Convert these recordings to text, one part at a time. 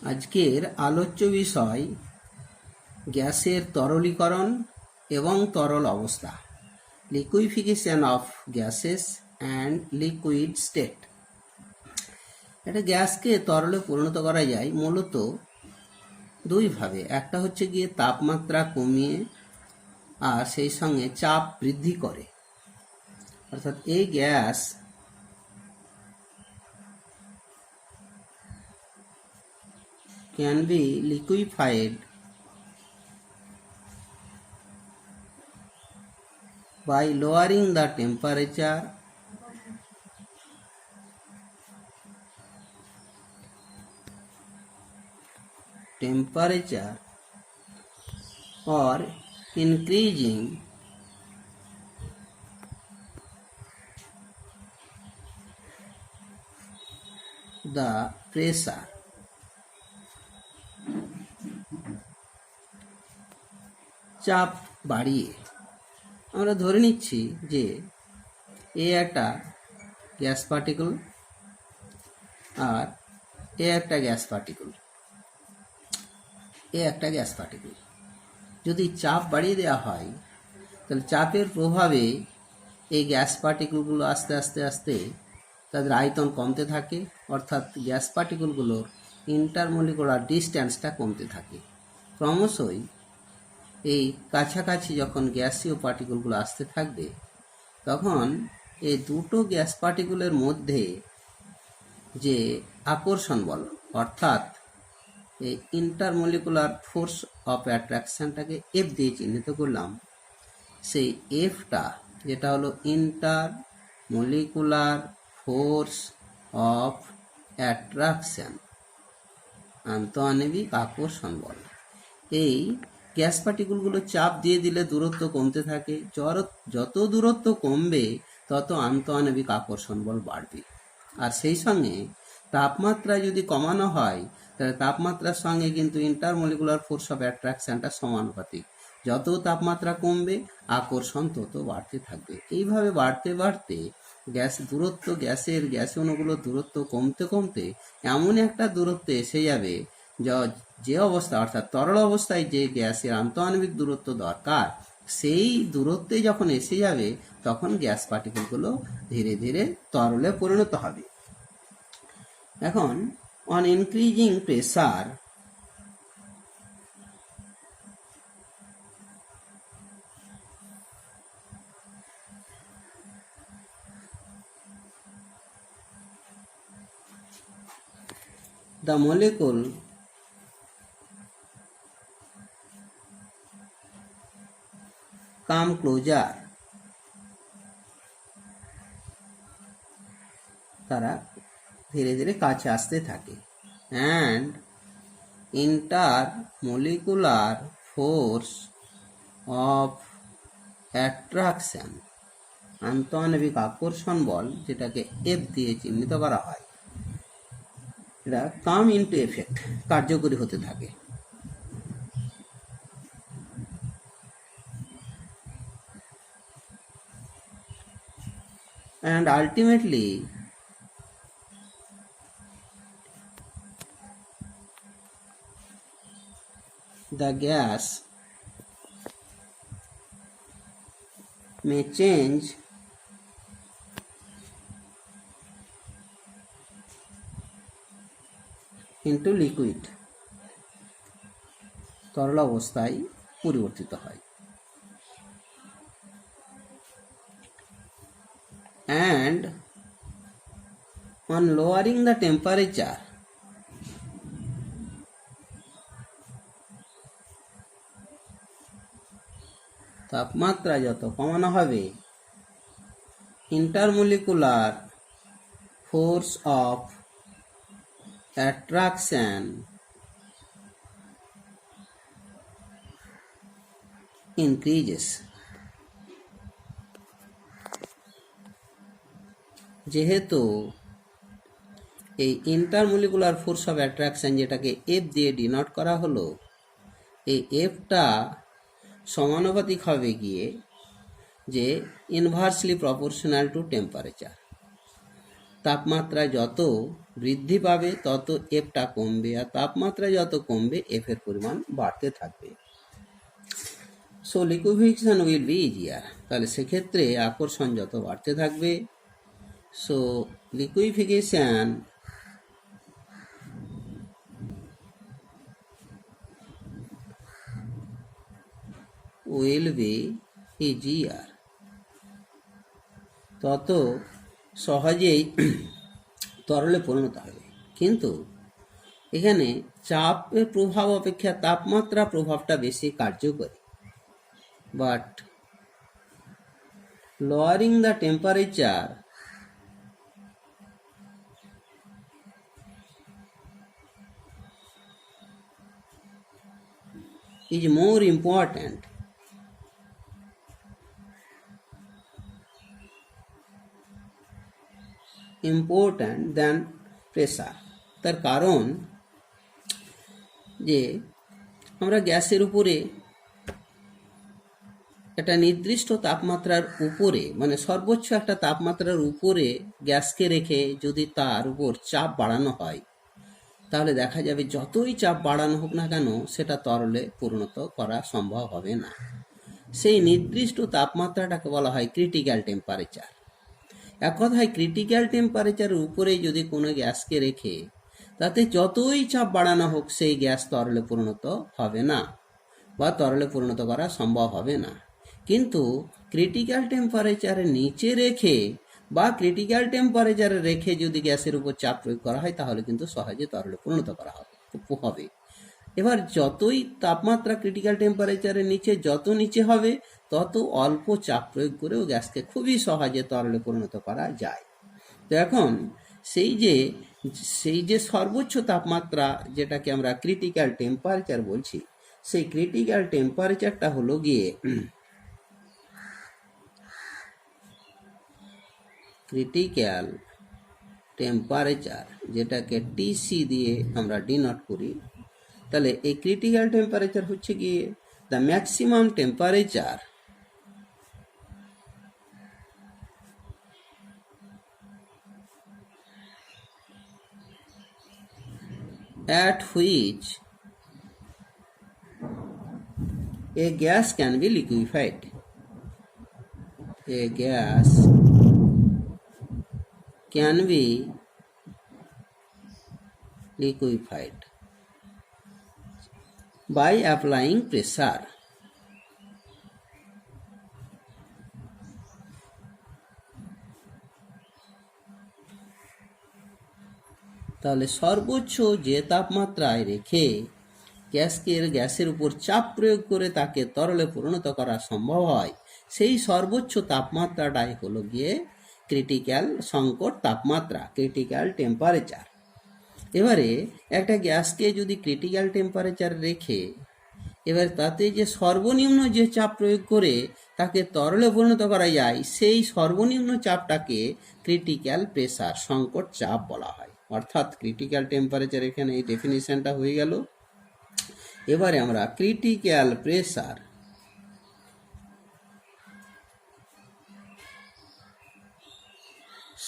আজকের আলোচ্য বিষয় গ্যাসের তরলীকরণ এবং তরল অবস্থা, liquefaction of gases and liquid state. একটা গ্যাসকে তরলে পরিণত করা যায় মূলত দুইভাবে। একটা হচ্ছে গিয়ে তাপমাত্রা কমিয়ে আর সেই সঙ্গে চাপ বৃদ্ধি করে, অর্থাৎ এই gas can be liquefied by lowering the temperature or increasing the pressure. চাপ বাড়িয়ে আমরা ধরে নিচ্ছি যে এ একটা গ্যাস পার্টিকেল আর এ একটা গ্যাস পার্টিকেল, যদি চাপ বাড়িয়ে দেওয়া হয় তাহলে চাপের প্রভাবে এই গ্যাস পার্টিকেলগুলো আস্তে আস্তে আস্তে তাদের আয়তন কমতে থাকে, অর্থাৎ গ্যাস পার্টিকেলগুলোর ইন্টারমলিকুলার ডিস্ট্যান্সটা কমতে থাকে। ক্রমশই এই কাছাকাছি যখন গ্যাসীয় পার্টিকেলগুলো আসতে থাকবে তখন এই দুটো গ্যাস পার্টিকেলের মধ্যে যে আকর্ষণ বল, অর্থাৎ এই ইন্টারমলিকুলার ফোর্স অফ অ্যাট্রাকশনটাকে এফ দিয়ে চিহ্নিত করলাম, সেই এফটা যেটা হলো ইন্টারমলিকুলার ফোর্স অফ অ্যাট্রাকশন, আন্তঃআণবিক আকর্ষণ বল, এই গ্যাস পার্টিকেলগুলো চাপ দিয়ে দিলে দূরত্ব কমতে থাকে। যত দূরত্ব কমবে তত আন্তঃআণবিক আকর্ষণ বল বাড়বে। আর সেই সঙ্গে তাপমাত্রা যদি কমানো হয় তাহলে তাপমাত্রার সঙ্গে কিন্তু ইন্টারমলিকুলার ফোর্স অফ অ্যাট্রাকশনটা সমানুপাতিক। যত তাপমাত্রা কমবে আকর্ষণ তত বাড়তে থাকবে। এইভাবে বাড়তে বাড়তে গ্যাসের গ্যাস অণুগুলোর দূরত্ব কমতে কমতে এমন একটা দূরত্বে এসে যাবে যে অবস্থা, অর্থাৎ তরল অবস্থায় যে গ্যাসের আন্তঃআণবিক দূরত্ব দরকার সেই দূরত্বে যখন এসে যাবে তখন গ্যাস পার্টিকেলগুলো ধীরে ধীরে তরলে পরিণত হবে। এখন on increasing pressure the molecule come closer, তারা ধীরে ধীরে কাছে আসতে থাকে। And intermolecular force of attraction, আন্তঃআণবিক আকর্ষণ বল যেটাকে এফ দিয়ে চিহ্নিত করা হয়, এটা কাম ইনটু এফেক্ট, কার্যকরী হতে থাকে। And ultimately the gas may change into liquid, তরল অবস্থায় পরিবর্তিত হয়। And on lowering the temperature, তাপমাত্রা যত কমানো হবে intermolecular force of attraction increases, যেহেতু এই ইন্টারমলিকুলার ফোর্স অফ অ্যাট্রাকশন যেটাকে এফ দিয়ে ডিনোট করা হলো, এই এফটা সমানুপাতিক হবে গিয়ে যে ইনভার্সলি প্রপোর্শনাল টু টেম্পারেচার, তাপমাত্রা যত বৃদ্ধি পাবে তত এফটা কমবে, আর তাপমাত্রা যত কমবে এফের পরিমাণ বাড়তে থাকবে। So liquefaction will be easier, তাহলে সেক্ষেত্রে আকর্ষণ যত বাড়তে থাকবে, so liquefaction will be easier, তত সহজেই তরলে পরিণত হবে। কিন্তু এখানে চাপের প্রভাব অপেক্ষা তাপমাত্রা প্রভাবটা বেশি কার্যকরী। But lowering the temperature is more important than pressure। তার কারণ যে আমরা গ্যাসের উপরে একটা নির্দিষ্ট তাপমাত্রার উপরে, মানে সর্বোচ্চ একটা তাপমাত্রার উপরে গ্যাসকে রেখে যদি তার উপর চাপ বাড়ানো হয়, তাহলে দেখা যাবে যতই চাপ বাড়ানো হোক না কেন সেটা তরলে পরিণত করা সম্ভব হবে না। সেই নির্দিষ্ট তাপমাত্রাটাকে বলা হয় ক্রিটিক্যাল টেম্পারেচার। এক কথায় ক্রিটিক্যাল টেম্পারেচারের উপরে যদি কোনো গ্যাসকে রেখে তাতে যতই চাপ বাড়ানো হোক সেই গ্যাস তরলে পরিণত হবে না বা তরলে পরিণত করা সম্ভব হবে না। কিন্তু ক্রিটিক্যাল টেম্পারেচারের নিচে রেখে বা ক্রিটিক্যাল টেম্পারেচারে রেখে যদি গ্যাসের উপর চাপ প্রয়োগ করা হয় তাহলে কিন্তু সহজে তরলে পরিণত করা হবে। এবার যতই তাপমাত্রা ক্রিটিক্যাল টেম্পারেচারের নিচে যত নিচে হবে তত অল্প চাপ প্রয়োগ করেও গ্যাসকে খুবই সহজে তরলে পরিণত করা যায়। তো এখন সেই যে সর্বোচ্চ তাপমাত্রা যেটাকে আমরা ক্রিটিক্যাল টেম্পারেচার বলছি, সেই ক্রিটিক্যাল টেম্পারেচারটা হলো গিয়ে ক্রিটিক্যাল টেম্পারেচার, যেটাকে টিসি দিয়ে আমরা ডিনোট করি। তাহলে এই ক্রিটিক্যাল টেম্পারেচার হচ্ছে গিয়ে the maximum temperature at which a gas can be liquefied. A gas can be liquefied by applying pressure। তাহলে সর্বোচ্চ যে তাপমাত্রায় রেখে গ্যাসের উপর চাপ প্রয়োগ করে তাকে তরলে পরিণত করা সম্ভব হয়, সেই সর্বোচ্চ তাপমাত্রাটাই হলো গিয়ে ক্রিটিক্যাল সংকট তাপমাত্রা, ক্রিটিক্যাল টেম্পারেচার। এবারে একটা গ্যাসকে যদি ক্রিটিক্যাল টেম্পারেচার রেখে এবার তাতে যে সর্বনিম্ন যে চাপ প্রয়োগ করে তাকে তরলে পরিণত করা যায়, সেই সর্বনিম্ন চাপটাকে ক্রিটিক্যাল প্রেসার, সংকট চাপ বলা হয়। অর্থাৎ ক্রিটিক্যাল টেম্পারেচার এখানে এই ডেফিনিশনটা হয়ে গেল। এবারে আমরা ক্রিটিক্যাল প্রেসার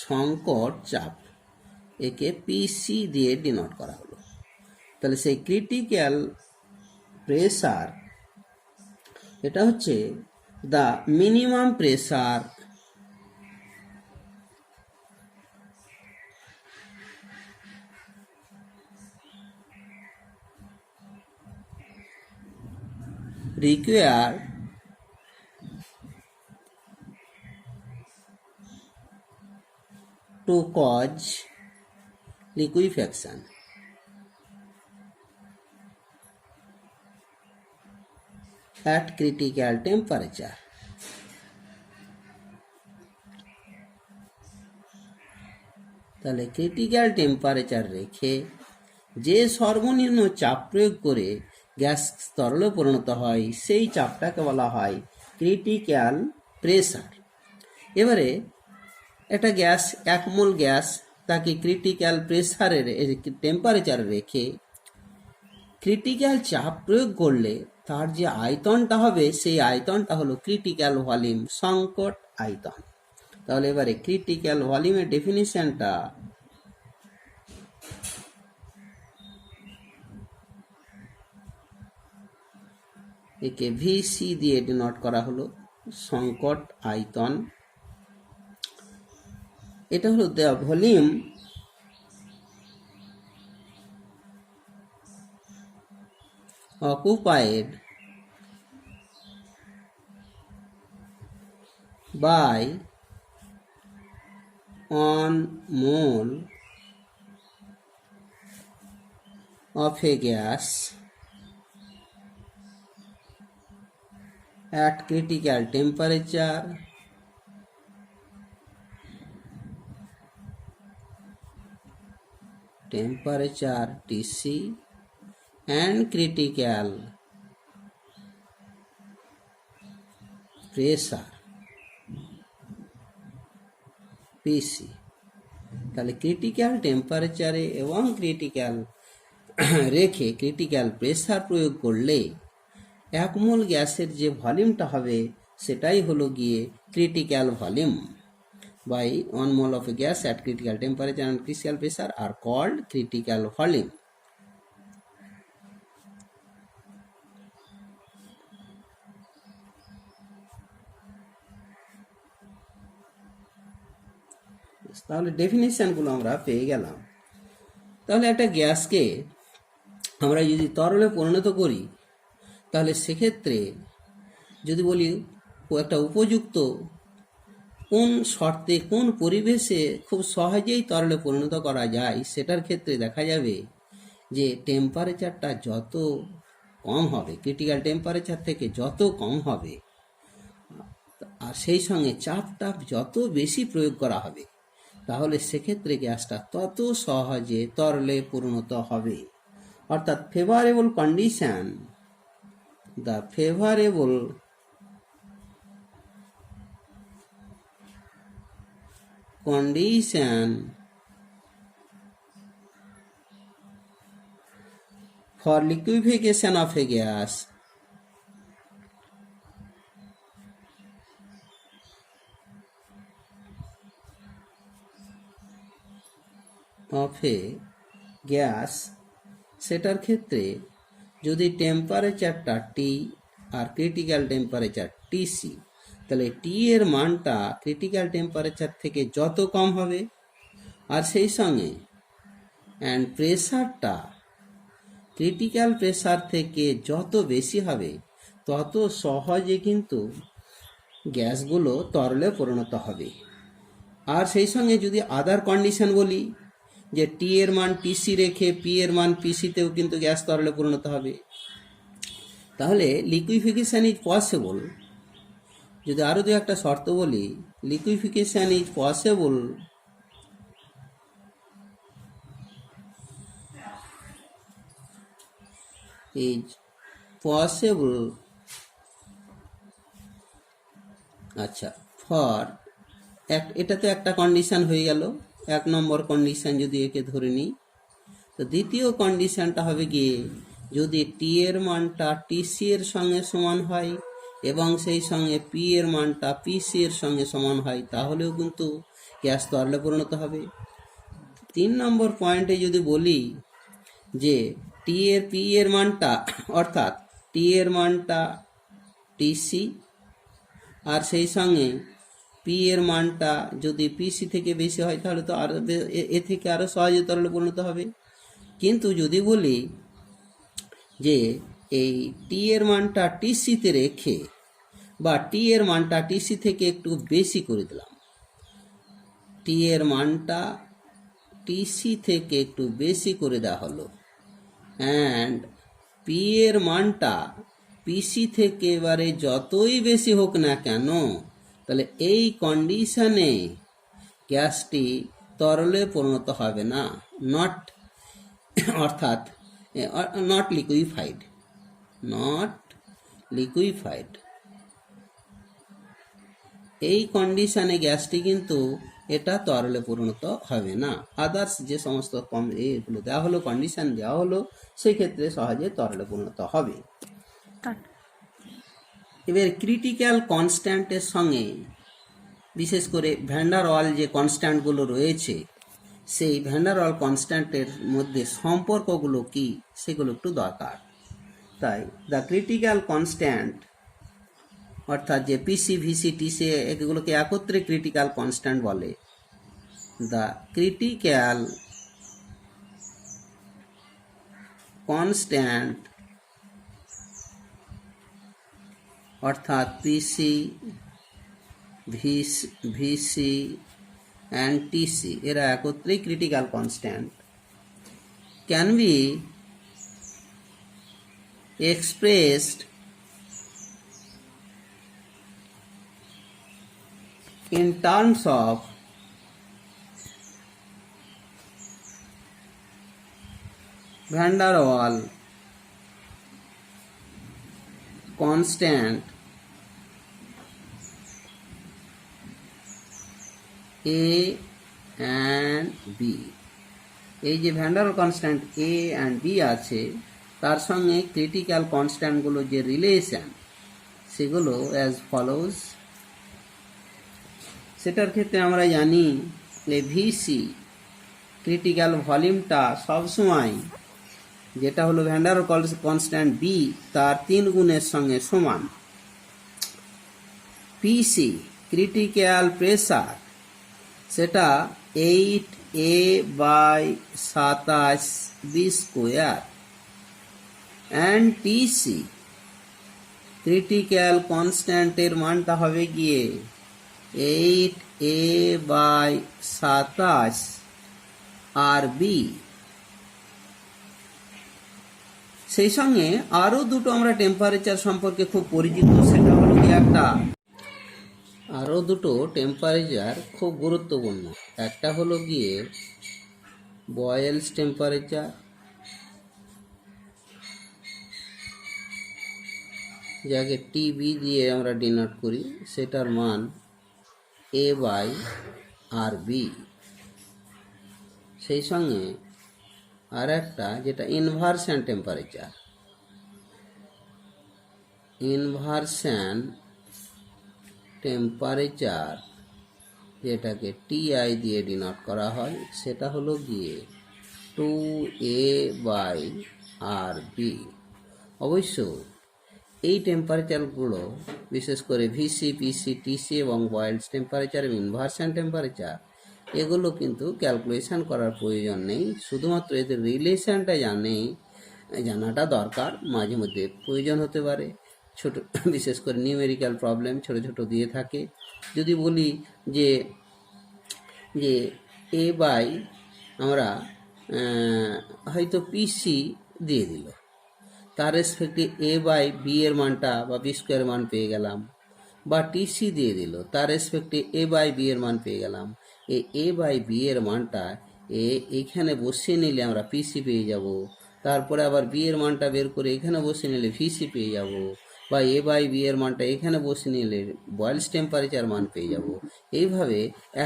সংকট চাপ, একে পিসি দিয়ে ডিনোট করা হলো। তাহলে সেই ক্রিটিক্যাল প্রেসার এটা হচ্ছে the minimum pressure required to cause liquefaction at critical temperature। তাহলে ক্রিটিক্যাল টেম্পারেচার রেখে যে সর্বনিম্ন চাপ প্রয়োগ করে গ্যাস তরলে পরিণত হয় সেই চাপটাকে বলা হয় ক্রিটিক্যাল প্রেসার। এবারে একটা গ্যাস, এক মোল গ্যাস, তাকে ক্রিটিক্যাল প্রেসারের টেম্পারেচার রেখে ক্রিটিক্যাল চাপ প্রয়োগ করলে তার যে আয়তনটা হবে সেই আয়তনটা হলো ক্রিটিক্যাল ভলিউম, সংকট আয়তন। তাহলে এবারে ক্রিটিক্যাল ভলিউমের ডেফিনিশনটা একে ভিসি দিয়ে ডিনোট করা হলো, সংকট আয়তন। এটা হলো the volume occupied by 1 mole of a gas at critical temperature Tc and critical pressure Pc। তাহলে ক্রিটিক্যাল টেম্পারেচারে এবং ক্রিটিক্যাল রেখে ক্রিটিক্যাল প্রেসার প্রয়োগ করলে 1 মোল গ্যাসের যে ভলিউমটা হবে সেটাই হলো গিয়ে critical volume by 1 mole of a gas at critical temperature and critical pressure are called critical volume। তাহলে ডেফিনিশনগুলো আমরা পেয়ে গেলাম। তাহলে একটা গ্যাসকে আমরা যদি তরলে পরিণত করি তাহলে সেক্ষেত্রে যদি বলি একটা উপযুক্ত কোন শর্তে কোন পরিবেশে খুব সহজেই তরলে পরিণত করা যায় সেটার ক্ষেত্রে দেখা যাবে যে টেম্পারেচারটা যত কম হবে, ক্রিটিক্যাল টেম্পারেচার থেকে যত কম হবে, আর সেই সঙ্গে চাপটা যত বেশি প্রয়োগ করা হবে, তাহলে সেক্ষেত্রে গ্যাসটা তত সহজে তরলে পরিণত হবে। অর্থাৎ favourable condition, the favourable condition for liquefaction of a gas সেটার ক্ষেত্রে যদি টেম্পারেচারটা টি আর ক্রিটিক্যাল টেম্পারেচার টিসি, তাহলে টি এর মানটা ক্রিটিক্যাল টেম্পারেচার থেকে যত কম হবে আর সেই সঙ্গে অ্যান্ড প্রেসারটা ক্রিটিক্যাল প্রেসার থেকে যত বেশি হবে তত সহজে কিন্তু গ্যাসগুলো তরলে পরিণত হবে। আর সেই সঙ্গে যদি আদার কন্ডিশন বলি যে টি এর মান টিসি রেখে পি এর মান পিসিতেও কিন্তু গ্যাস তরলে পরিণত হবে, তাহলে লিকুইফিকেশন ইজ পসিবল। যদি আরো দু একটা শর্ত বলি, লিকুইফিকেশন ইজ পসিবল আচ্ছা ফর এটা তো একটা কন্ডিশন হয়ে গেল, 1 নম্বর কন্ডিশন যদি একে ধরে নিই, তো দ্বিতীয় কন্ডিশনটা হবে গিয়ে যদি টি এর মানটা টিসি এর সঙ্গে সমান হয় এবং সেই সঙ্গে পি এর মানটা পিসি এর সঙ্গে সমান হয়, তাহলেও কিন্তু গ্যাস তরলে পরিণত হবে। 3 নম্বর পয়েন্টে যদি বলি যে পি এর মানটা অর্থাৎ টি এর মানটা টিসি আর সেই সঙ্গে পি এর মানটা যদি পিসি থেকে বেশি হয় তাহলে তো আরো এ থেকে আরো সহজে তরলে পরিণত হবে। কিন্তু যদি বলি যে এই টি এর মানটা টিসিতে রেখে বা টি এর মানটা টিসি থেকে একটু বেশি করে দিলাম, টি এর মানটা টিসি থেকে একটু বেশি করে দেওয়া হলো অ্যান্ড পি এর মানটা পিসি থেকে এবারে যতই বেশি হোক না কেন, তাহলে এই কন্ডিশনে গ্যাসটি তরলে পরিণত হবে না, অর্থাৎ নট লিকুইফাইড। এই কন্ডিশনে গ্যাসটি কিন্তু এটা তরলে পরিণত হবে না। আদার্স যে সমস্ত এগুলো দেওয়া হলো, কন্ডিশন দেওয়া হলো, সেই ক্ষেত্রে সহজে তরলে পরিণত হবে। এবার ক্রিটিক্যাল কনস্ট্যান্টের সঙ্গে বিশেষ করে ভ্যান্ডার ওয়াল যে কনস্ট্যান্টগুলো রয়েছে, সেই ভ্যান্ডার ওয়াল কনস্ট্যান্টের মধ্যে সম্পর্কগুলো কি সেগুলো একটু দরকার। তাই দ্য ক্রিটিক্যাল কনস্ট্যান্ট, অর্থাৎ যে পিসি ভিসি টিসি এগুলোকে একত্রে ক্রিটিক্যাল কনস্ট্যান্ট বলে। দ্য ক্রিটিক্যাল কনস্ট্যান্ট অর্থাৎ পিসি ভিসি অ্যান্ড টিসি এরা একত্রেই critical constant, can be expressed in terms of van der Waal constant A and B। এই যে van der wall constant A and B আছে, তার সঙ্গে critical কনস্ট্যান্টগুলো যে রিলেশন সেগুলো অ্যাজ ফলোজ। সেটার ক্ষেত্রে আমরা জানি যে ভিসি ক্রিটিক্যাল ভলিউমটা সবসময় যেটা হলো ভ্যান ডার ওয়াল কনস্ট্যান্ট বি তার 3 গুণের সঙ্গে সমান। পিসি ক্রিটিক্যাল প্রেসার সেটা 8A/27B square, and TC critical কনস্ট্যান্টের মানটা হবে গিয়ে 8A/27 বি। সেই সঙ্গে আরও দুটো আমরা টেম্পারেচার সম্পর্কে খুব পরিচিত, সেটা হলো কি আরও দুটো টেম্পারেচার খুব গুরুত্বপূর্ণ। একটা হলো গিয়ে বয়েলস টেম্পারেচার, যাকে টিবি দিয়ে আমরা ডিনোট করি, সেটার মান A/RB। সেই সঙ্গে আর একটা যেটা ইনভার্সন টেম্পারেচার, ইনভার্সন টেম্পারেচার যেটাকে টিআই দিয়ে ডিনোট করা হয়, সেটা হলো গিয়ে 2A/RB। অবশ্য এই টেম্পারেচারগুলো বিশেষ করে ভিসি পিসি টিসি এবং বয়েলস টেম্পারেচার এবং ইনভার্সন টেম্পারেচার এগুলো কিন্তু ক্যালকুলেশন করার প্রয়োজন নেই, শুধুমাত্র এদের রিলেশনটা জানাটা দরকার। মাঝে মধ্যে প্রয়োজন হতে পারে, ছোট বিশেষ করে নিউমেরিক্যাল প্রবলেম ছোট ছোট দিয়ে থাকে। যদি বলি যে যে এ বাই আমরা হয়তো পিসি দিয়ে দিল, তার রেসপেক্টে A/B এর মানটা বা বি স্কোয়ার মান পেয়ে গেলাম, বা টিসি দিয়ে দিল, তার রেসপেক্টে A/B এর মান পেয়ে গেলাম। এই A/B এর মানটা এখানে বসিয়ে নিলে আমরা পিসি পেয়ে যাব, তারপরে আবার বি এর মানটা বের করে এখানে বসিয়ে নিলে ভিসি পেয়ে যাব, বা A/B এর মানটা এখানে বসিয়ে নিলে বয়েলস টেম্পারেচার মান পেয়ে যাব। এইভাবে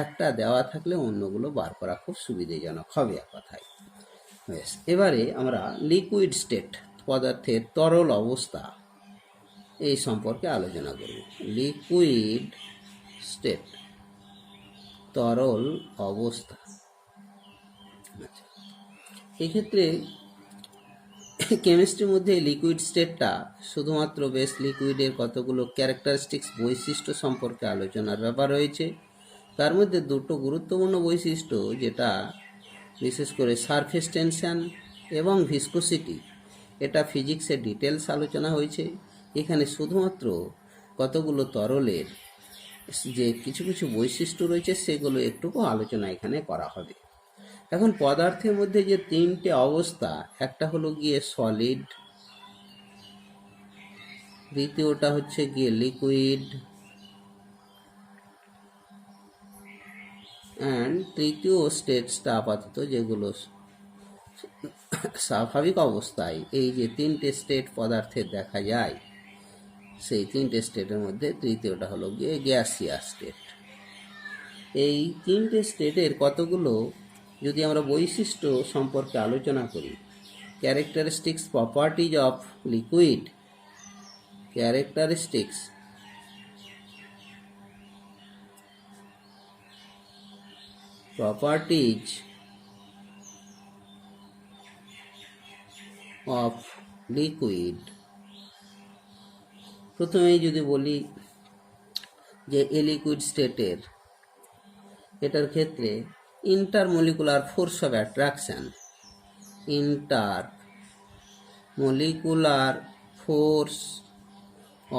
একটা দেওয়া থাকলে অন্যগুলো বার করা খুব সুবিধাজনক হবে এক কথায়। বেশ, এবারে আমরা লিকুইড স্টেট পদার্থের তরল অবস্থা এই সম্পর্কে আলোচনা করব। লিকুইড স্টেট তরল অবস্থা। আচ্ছা, এক্ষেত্রে কেমিস্ট্রির মধ্যে লিকুইড স্টেটটা শুধুমাত্র বেস লিকুইডের কতগুলো ক্যারেক্টারিস্টিক্স বৈশিষ্ট্য সম্পর্কে আলোচনার ব্যাপার রয়েছে। তার মধ্যে দুটো গুরুত্বপূর্ণ বৈশিষ্ট্য, যেটা বিশেষ করে সারফেস টেনশন এবং ভিসকোসিটি, এটা ফিজিক্সের ডিটেলস আলোচনা হয়েছে। এখানে শুধুমাত্র কতগুলো তরলের যে কিছু কিছু বৈশিষ্ট্য রয়েছে সেগুলো একটুকু আলোচনা এখানে করা হবে। এখন পদার্থের মধ্যে যে 3টে অবস্থা, একটা হলো গিয়ে সলিড, দ্বিতীয়টা হচ্ছে গিয়ে লিকুইড, অ্যান্ড তৃতীয় স্টেটসটা আপাতত যেগুলো স্বাভাবিক অবস্থায় এই যে 3টে স্টেট পদার্থের দেখা যায়, সেই 3টে স্টেটের মধ্যে তৃতীয়টা হলো গিয়ে গ্যাসিয়াস স্টেট। এই 3টে স্টেটের কতগুলো যদি আমরা বৈশিষ্ট্য সম্পর্কে আলোচনা করি, characteristics properties of liquid, characteristics properties of liquid. প্রথমেই যদি বলি যে এ লিকুইড স্টেটের, এটার ক্ষেত্রে intermolecular force of attraction, intermolecular force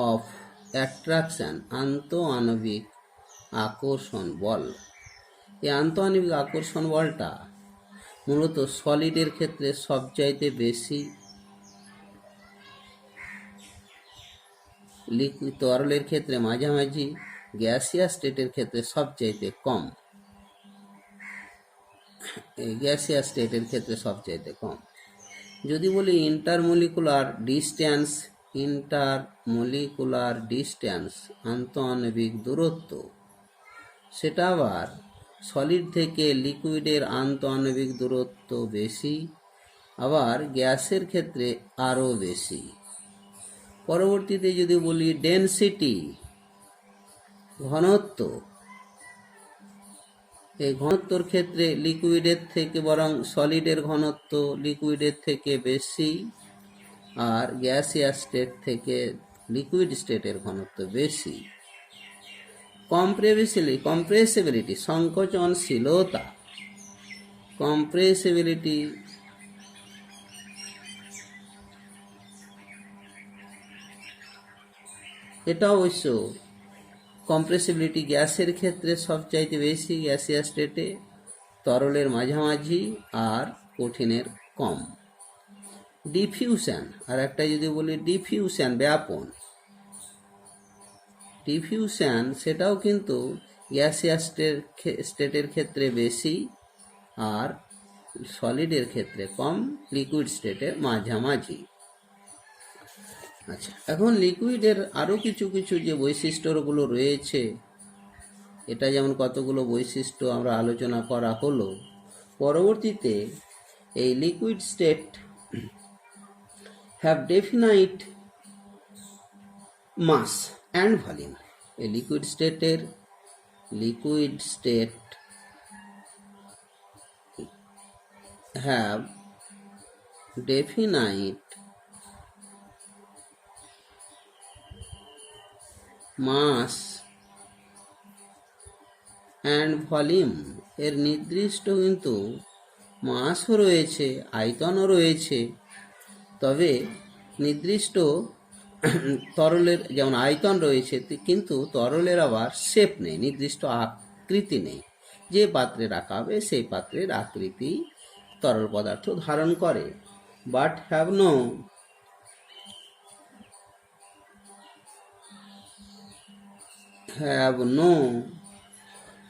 of attraction, আন্তঃআণবিক আকর্ষণ বল। এই আন্তঃআণবিক আকর্ষণ বলটা মূলত সলিডের ক্ষেত্রে সবচাইতে বেশি, লিকুইড তরলের ক্ষেত্রে মাঝামাঝি, গ্যাসিয়াস স্টেটের ক্ষেত্রে সবচাইতে কম। এই গ্যাসিয়াস স্টেটের ক্ষেত্রে সবচাইতে কম। যদি বলি ইন্টারমলিকুলার ডিস্ট্যান্স, আন্তঃআণবিক দূরত্ব, সেটা আবার সলিড থেকে লিকুইডের আন্তঃআণবিক দূরত্ব বেশি, আবার গ্যাসের ক্ষেত্রে আরও বেশি। পরবর্তীতে যদি বলি ডেনসিটি, ঘনত্ব, এই ঘনত্বর ক্ষেত্রে লিকুইডের থেকে বরং সলিডের ঘনত্ব লিকুইডের থেকে বেশি, আর গ্যাসিয়াস স্টেট থেকে লিকুইড স্টেটের ঘনত্ব বেশি। কম্প্রেসিবিলিটি, সংকোচনশীলতা, কম্প্রেসিবিলিটি এটা অবশ্য কম্প্রেসিবিলিটি গ্যাসের ক্ষেত্রে সবচাইতে বেশি, গ্যাসিয়াস স্টেটে, তরলের মাঝামাঝি, আর কঠিনের কম। ডিফিউশন, আর একটা যদি বলি ডিফিউশন, ব্যাপন, ডিফিউশন সেটাও কিন্তু গ্যাসিয়াস স্টেটের ক্ষেত্রে বেশি আর সলিডের ক্ষেত্রে কম, লিকুইড স্টেটের মাঝামাঝি। আচ্ছা, এখন লিকুইডের আরও কিছু কিছু যে বৈশিষ্ট্যগুলো রয়েছে, এটা যেমন কতগুলো বৈশিষ্ট্য আমরা আলোচনা করা হলো, পরবর্তীতে এই liquid state have definite mass and volume. এই liquid state have definite mass and volume, এর নির্দিষ্ট কিন্তু মাসও রয়েছে, আয়তনও রয়েছে, তবে নির্দিষ্ট তরলের যেমন আয়তন রয়েছে, কিন্তু তরলের আবার শেপ নেই, নির্দিষ্ট আকৃতি নেই। যে পাত্রে রাখা হবে সেই পাত্রের আকৃতি তরল পদার্থ ধারণ করে। But have no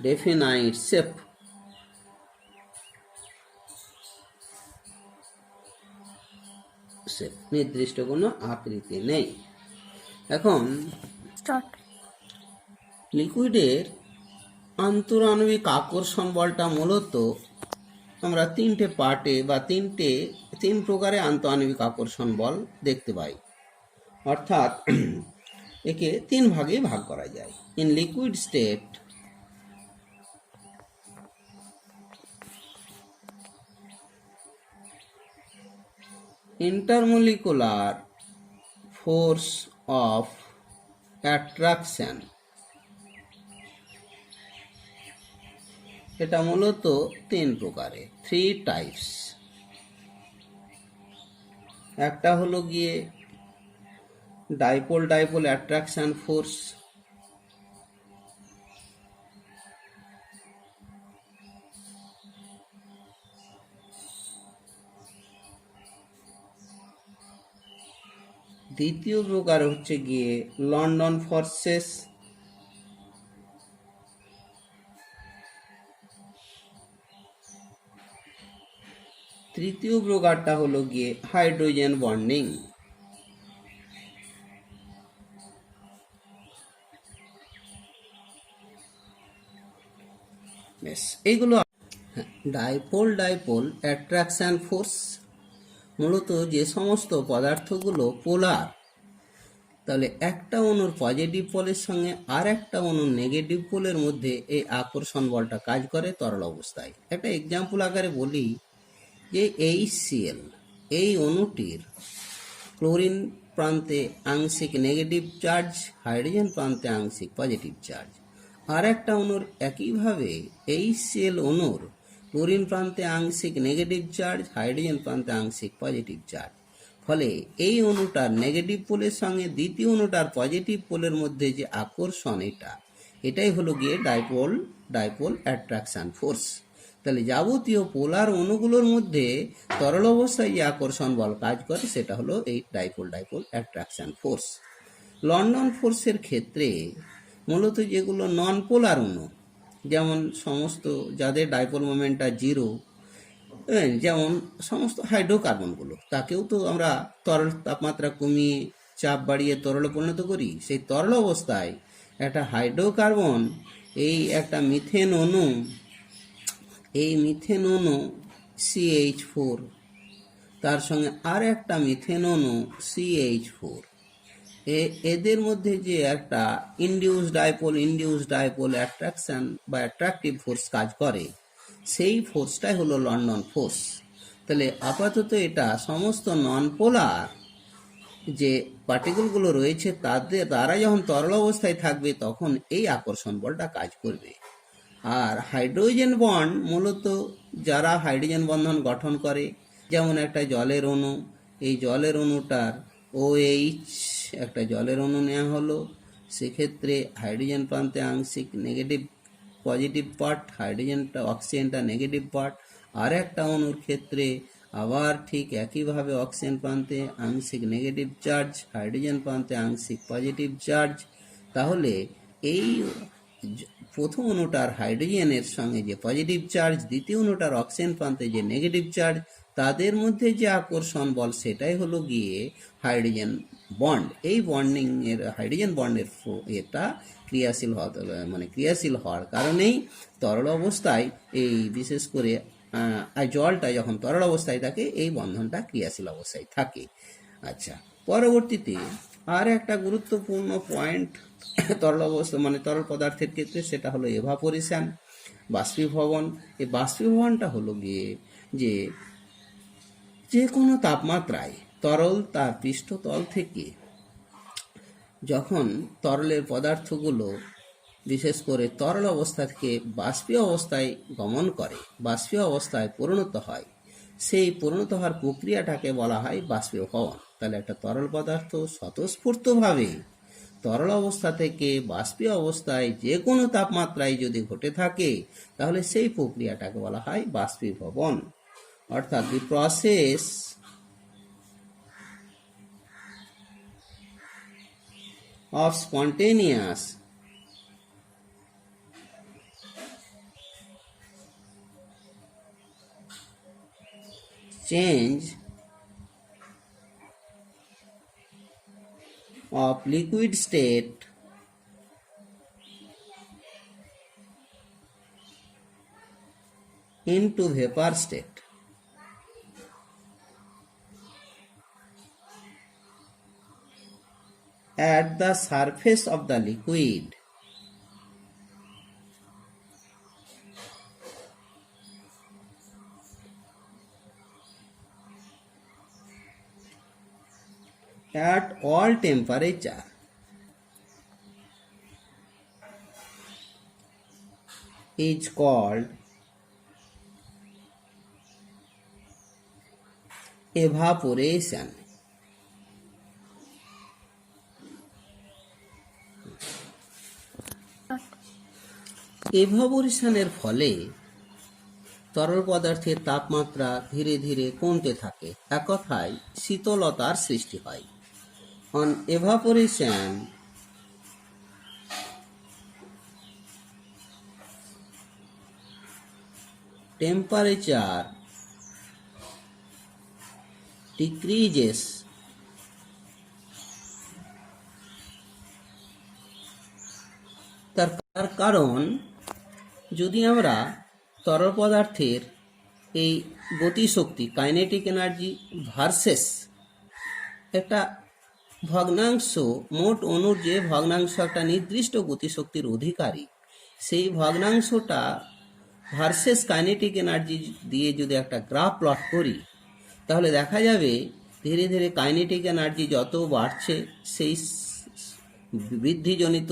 definite shape, নির্দিষ্ট কোনো আকৃতি নেই। এখন লিকুইডের আন্তঃআণবিক আকর্ষণ বলটা মূলত আমরা তিনটে পার্টে বা তিন প্রকারে আন্তঃআণবিক আকর্ষণ বল দেখতে পাই, অর্থাৎ একে তিন ভাগে ভাগ করা যায়। In liquid state intermolecular force of attraction, এটা মূলত তিন প্রকারে, 3 টাইপস। একটা হলো গিয়ে ডাইপোল অ্যাট্রাকশন ফোর্স, দ্বিতীয় প্রকার হচ্ছে গিয়ে লন্ডন ফোর্সেস, তৃতীয় প্রকারটা হলো গিয়ে হাইড্রোজেন বন্ডিং। বেশ, এইগুলো ডাইপোল অ্যাট্রাকশন ফোর্স মূলত যে সমস্ত পদার্থগুলো পোলার, তাহলে একটা অণুর পজিটিভ পোলের সঙ্গে আর একটা অণুর নেগেটিভ পোলের মধ্যে এই আকর্ষণ বলটা কাজ করে তরল অবস্থায়। একটা এক্সাম্পল আকারে বলি যে HCl, এই অণুটির ক্লোরিন প্রান্তে আংশিক নেগেটিভ চার্জ, হাইড্রোজেন প্রান্তে আংশিক পজিটিভ চার্জ। আর একটা অণুর একইভাবে HCl অণুর ক্লোরিন প্রান্তে আংশিক নেগেটিভ চার্জ, হাইড্রোজেন প্রান্তে আংশিক পজিটিভ চার্জ। ফলে এই অণুটার নেগেটিভ পোলের সঙ্গে দ্বিতীয় অণুটার পজিটিভ পোলের মধ্যে যে আকর্ষণ, এটাই হলো গিয়ে ডাইপোল অ্যাট্রাকশন ফোর্স। তাহলে যাবতীয় পোলার অণুগুলোর মধ্যে তরল অবস্থায় যে আকর্ষণ বল কাজ করে সেটা হলো এই ডাইপোল অ্যাট্রাকশন ফোর্স। লন্ডন ফোর্সের ক্ষেত্রে মূলত যেগুলো নন পোলার অণু, যেমন সমস্ত যাদের ডাইপোল মোমেন্টটা 0, যেমন সমস্ত হাইড্রোকার্বনগুলো, তাকেও তো আমরা তরল তাপমাত্রা কমিয়ে চাপ বাড়িয়ে তরলে পরিণত করি। সেই তরল অবস্থায় একটা হাইড্রোকার্বন, এই একটা মিথেন অণু, এই মিথেন অণু CH4, তার সঙ্গে আর একটা মিথেন অণু CH4, এদের মধ্যে যে একটা ইনডিউস ডাইপোল অ্যাট্রাকশন বা অ্যাট্রাকটিভ ফোর্স কাজ করে, সেই ফোর্সটাই হলো লন্ডন ফোর্স। তাহলে আপাতত এটা সমস্ত নন পোলার যে পার্টিকেলগুলো রয়েছে তারা যখন তরল অবস্থায় থাকবে তখন এই আকর্ষণ বলটা কাজ করবে। আর হাইড্রোজেন বন্ড মূলত যারা হাইড্রোজেন বন্ধন গঠন করে, যেমন একটা জলের অণু, এই জলের অণুটার OH একটা জলের অণু নেওয়া হলো, সেক্ষেত্রে হাইড্রোজেন প্রান্তে আংশিক নেগেটিভ পজিটিভ পার্ট, অক্সিজেনটা নেগেটিভ পার্ট। আর একটা অণুর ক্ষেত্রে আবার ঠিক একইভাবে অক্সিজেন প্রান্তে আংশিক নেগেটিভ চার্জ, হাইড্রোজেন প্রান্তে আংশিক পজিটিভ চার্জ। তাহলে এই প্রথম অণুটার হাইড্রোজেনের সঙ্গে যে পজিটিভ চার্জ, দ্বিতীয় অণুটার অক্সিজেন প্রান্তে যে নেগেটিভ চার্জ, তাদের মধ্যে যে আকর্ষণ বল সেটাই হলো গিয়ে হাইড্রোজেন বন্ড। এই বন্ডিং এর হাইড্রোজেন বন্ডের এটা ক্রিয়াশীল হওয়ার কারণেই তরল অবস্থায়, এই বিশেষ করে জলটা যখন তরল অবস্থায় থাকে এই বন্ধনটা ক্রিয়াশীল অবস্থায় থাকে। আচ্ছা, পরবর্তীতে আর একটা গুরুত্বপূর্ণ পয়েন্ট তরল অবস্থা তরল পদার্থের ক্ষেত্রে, সেটা হলো এভাপোরেশন, বাষ্পীভবন। এই বাষ্পীভবনটা হলো গিয়ে যে কোনো তাপমাত্রায় তরল তার পৃষ্ঠতল থেকে যখন তরলের পদার্থগুলো বিশেষ করে তরল অবস্থা থেকে বাষ্পীয় অবস্থায় গমন করে, বাষ্পীয় অবস্থায় পরিণত হয়, সেই পরিণত হওয়ার প্রক্রিয়াটাকে বলা হয় বাষ্পীভবন। তাহলে একটা তরল পদার্থ স্বতঃস্ফূর্তভাবে তরল অবস্থা থেকে বাষ্পীয় অবস্থায় যে কোনো তাপমাত্রায় যদি ঘটে থাকে, তাহলে সেই প্রক্রিয়াটাকে বলা হয় বাষ্পীভবন। অর্থাৎ the process of spontaneous change of liquid state into vapor state at the surface of the liquid at all temperature is called evaporation. এভাপোরেশনের ফলে তরল পদার্থের তাপমাত্রা ধীরে ধীরে কমতে থাকে, এক কথায় শীতলতার সৃষ্টি হয়। অন এভাপোরেশন টেম্পারেচার ডিক্রিজেস তার কারণ, যদি আমরা তরল পদার্থের এই গতিশক্তি কাইনেটিক এনার্জি ভার্সেস একটা ভগ্নাংশ, মোট অণুর যে ভগ্নাংশ একটা নির্দিষ্ট গতিশক্তির অধিকারী, সেই ভগ্নাংশটা ভার্সেস কাইনেটিক এনার্জি দিয়ে যদি একটা গ্রাফ প্লট করি, তাহলে দেখা যাবে ধীরে ধীরে কাইনেটিক এনার্জি যত বাড়ছে, সেই বৃদ্ধিজনিত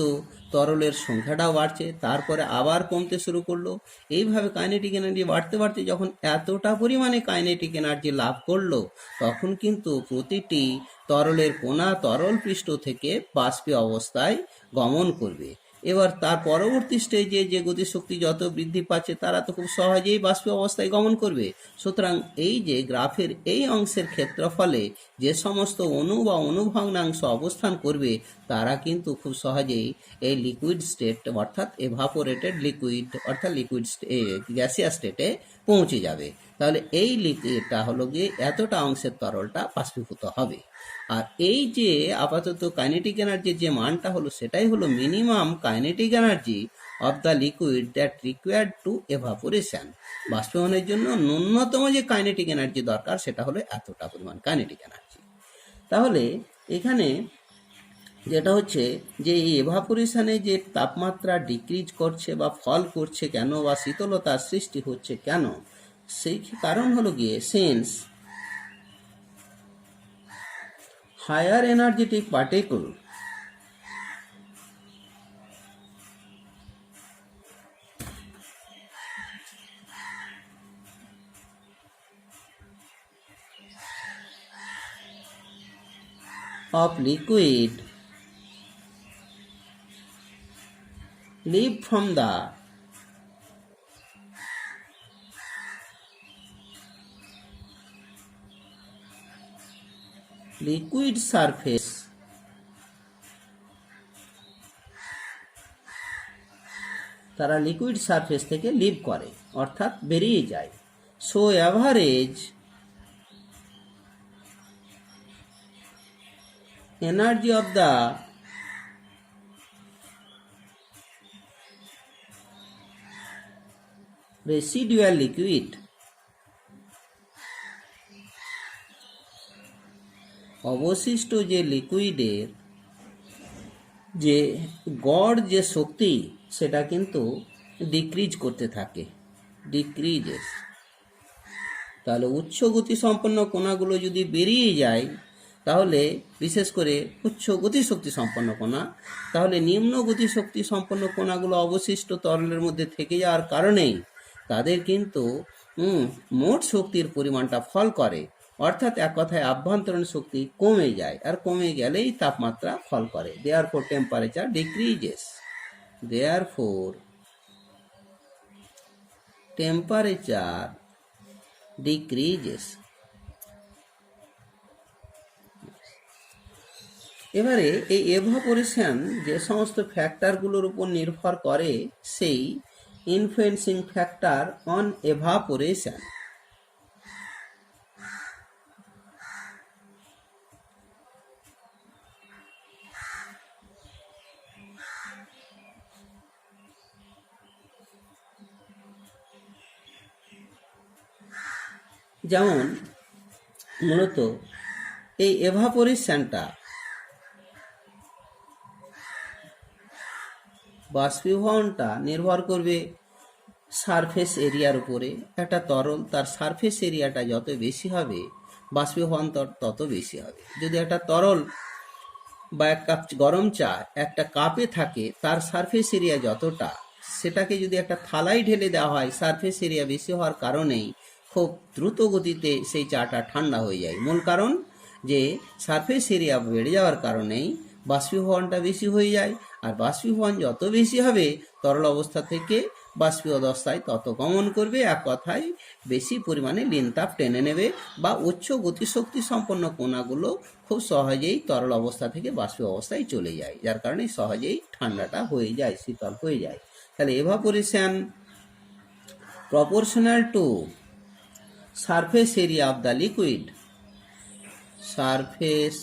তরলের সংখ্যাটাও বাড়ছে, তারপরে আবার কমতে শুরু করলো। এইভাবে কাইনেটিক এনার্জি বাড়তে বাড়তে যখন এতটা পরিমাণে কাইনেটিক এনার্জি লাভ করলো, তখন কিন্তু প্রতিটি তরলের কণা তরল পৃষ্ঠ থেকে বাষ্পীয় অবস্থায় গমন করবে। এবার তার পরবর্তী স্টেজে যে গতিশক্তি যত বৃদ্ধি পাচ্ছে, তারা তো খুব সহজেই বাষ্পীয় অবস্থায় গমন করবে। সুতরাং এই যে গ্রাফের এই অংশের ক্ষেত্রফলে যে সমস্ত অণু বা অনুভগ্নাংশ অবস্থান করবে, তারা কিন্তু খুব সহজেই এই লিকুইড স্টেট অর্থাৎ এভাপোরেটেড লিকুইড অর্থাৎ লিকুইড গ্যাসিয়াস স্টেটে পৌঁছে যাবে। তাহলে এই লিকুইডটা হলো গিয়ে এতটা অংশের তরলটা বাষ্পীভূত হবে। আর এই যে আপাতত কাইনেটিক এনার্জির যে মানটা হলো, সেটাই হলো minimum kinetic energy of the liquid that required to evaporation. বাষ্পীভবনের জন্য ন্যূনতম যে কাইনেটিক এনার্জি দরকার, সেটা হলো এতটা পরিমাণ কাইনেটিক এনার্জি। তাহলে এখানে যেটা হচ্ছে যে এই এভাপোরেশনে যে তাপমাত্রা ডিক্রিজ করছে বা ফল করছে কেন, বা শীতলতার সৃষ্টি হচ্ছে কেন, সেই কারণ হলো গিয়ে sense higher energetic particle of liquid leave from the liquid surface তারা লিকুইড সারফেস থেকে লিভ করে, অর্থাৎ বেরিয়ে যায়। So average energy of the residual liquid, অবশিষ্ট যে লিকুইডের যে গড় যে শক্তি, সেটা কিন্তু ডিক্রিজ করতে থাকে, ডিক্রিজেস। তাহলে উচ্চ গতি সম্পন্ন কণাগুলো যদি বেরিয়ে যায়, তাহলে বিশেষ করে উচ্চ গতিশক্তি সম্পন্ন কণা, তাহলে নিম্ন গতিশক্তি সম্পন্ন কণাগুলো অবশিষ্ট তরলের মধ্যে থেকে যাওয়ার কারণেই তাদের কিন্তু মোট শক্তির পরিমাণটা ফল করে, অর্থাৎ এক কথায় আভ্যন্তরীণ শক্তি কমে যায়, আর কমে গেলেই তাপমাত্রা ফল করে। Therefore temperature decreases, therefore temperature decreases. এবারে এই এভাপোরেশন যে সমস্ত ফ্যাক্টরগুলোর উপর নির্ভর করে, সেই ইনফ্লুয়েন্সিং ফ্যাক্টর অন এভাপোরেশন, যেমন মূলত এই এভাপোরেশনটা বাষ্পীভবনটা নির্ভর করবে সারফেস এরিয়ার উপরে। একটা তরল তার সারফেস এরিয়াটা যত বেশি হবে, বাষ্পীভবন তত বেশি হবে। যদি একটা তরল বা এক কাপ গরম চা একটা কাপে থাকে, তার সারফেস এরিয়া যতটা, সেটাকে যদি একটা থালায় ঢেলে দেওয়া হয়, সারফেস এরিয়া বেশি হওয়ার কারণেই খুব দ্রুত গতিতে সেই চাটা ঠান্ডা হয়ে যায়। মূল কারণ যে সারফেস এরিয়া বেড়ে যাওয়ার কারণেই বাষ্পীভবনটা বেশি হয়ে যায়, আর বাষ্পীভবন যত বেশি হবে, তরল অবস্থা থেকে বাষ্পীয় অবস্থায় তত গমন করবে। এক কথায় বেশি পরিমাণে লিনতাপ টেনে নেবে, বা উচ্চ গতিশক্তি সম্পন্ন কণাগুলো খুব সহজেই তরল অবস্থা থেকে বাষ্পীয় অবস্থায় চলে যায়, যার কারণে সহজেই ঠান্ডাটা হয়ে যায়, শীতল হয়ে যায়। তাহলে evaporation proportional to surface area of the liquid, surface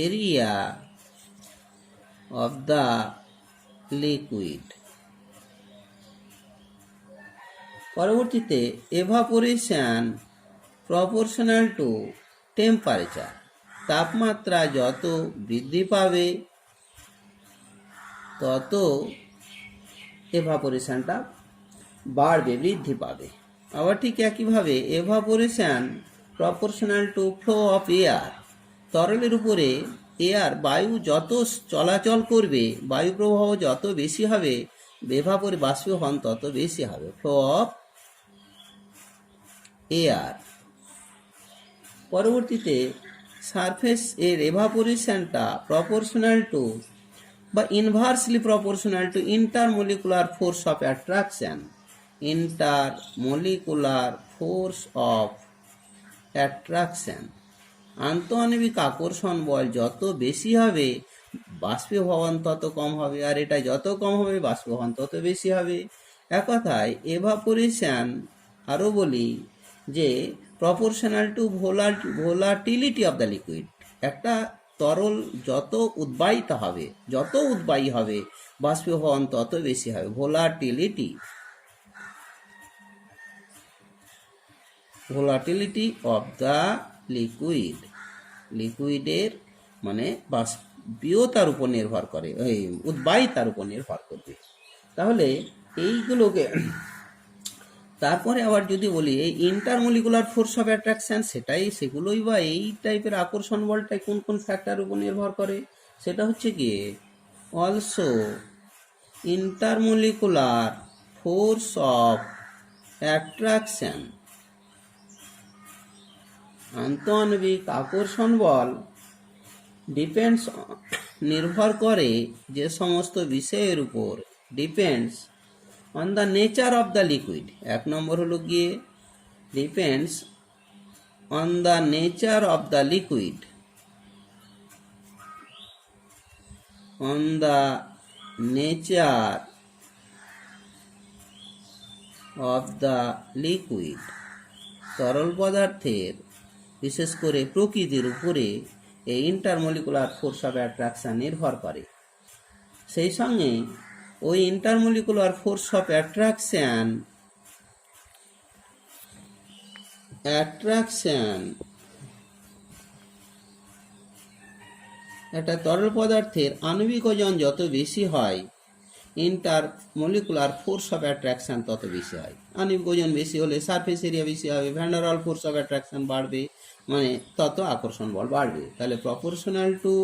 area of the liquid। পরবর্তীতে evaporation proportional to temperature, তাপমাত্রা যত বৃদ্ধি পাবে তত এভাপোরেশনটা বাড়বে, বৃদ্ধি পাবে। আবার ঠিক একইভাবে evaporation proportional to flow of air, তরলের উপরে বায়ু যত চলাচল করবে, বায়ু প্রবাহ যত বেশি হবে, বাষ্পীভবন তত বেশি হবে, ফ্লো অফ এয়ার। পরবর্তীতে সারফেস এর এভাপোরেশনটা প্রপোর্শনাল টু বা inversely proportional to intermolecular force of attraction. Intermolecular force of attraction, আন্তঃআণবিক আকর্ষণ বল যত বেশি হবে বাষ্পীভবন তত কম হবে, আর এটা যত কম হবে বাষ্পীভবন তত বেশি হবে। এক কথায় এভাপোরেশন আরও বলি যে proportional to volatility of the liquid. একটা তরল যত উদ্বায়িত হবে, যত উদ্বায়ী হবে বাষ্পীভবন তত বেশি হবে, ভোলাটিলিটি অফ দ্য লিকুইড। লিকুইডের মানে বাষ্পীয়তার উপর নির্ভর করে, এই উদ্বায়িতার উপর নির্ভর করবে। তাহলে এইগুলোকে তারপরে আবার যদি বলি এই ইন্টারমলিকুলার ফোর্স অফ অ্যাট্রাকশন, সেগুলোই বা এই টাইপের আকর্ষণ বলটাই কোন কোন ফ্যাক্টর উপর নির্ভর করে, সেটা হচ্ছে গিয়ে also intermolecular force of attraction, আন্তঃআণবিক আকর্ষণ বল ডিপেন্ডস, নির্ভর করে যে সমস্ত বিষয়ের উপর, depends on the nature of the liquid. এক নম্বর হলো গিয়ে depends on the nature of the liquid, on the nature of the liquid. তরল পদার্থের বিশেষ করে প্রকৃতির উপরে এই ইন্টারমলিকুলার ফোর্স অফ অ্যাট্রাকশন নির্ভর করে। সেই সঙ্গে ওই ইন্টারমলিকুলার ফোর্স অফ অ্যাট্রাকশন একটা তরল পদার্থের আণবিক ওজন যত বেশি হয়, ইন্টারমলিকুলার ফোর্স অফ অ্যাট্রাকশন তত বেশি হয়। আণবিক ওজন বেশি হলে সারফেস এরিয়া বেশি হবে, van der wall force of attraction বাড়বে, মানে তত আকর্ষণ বল বাড়বে। তাহলে proportional to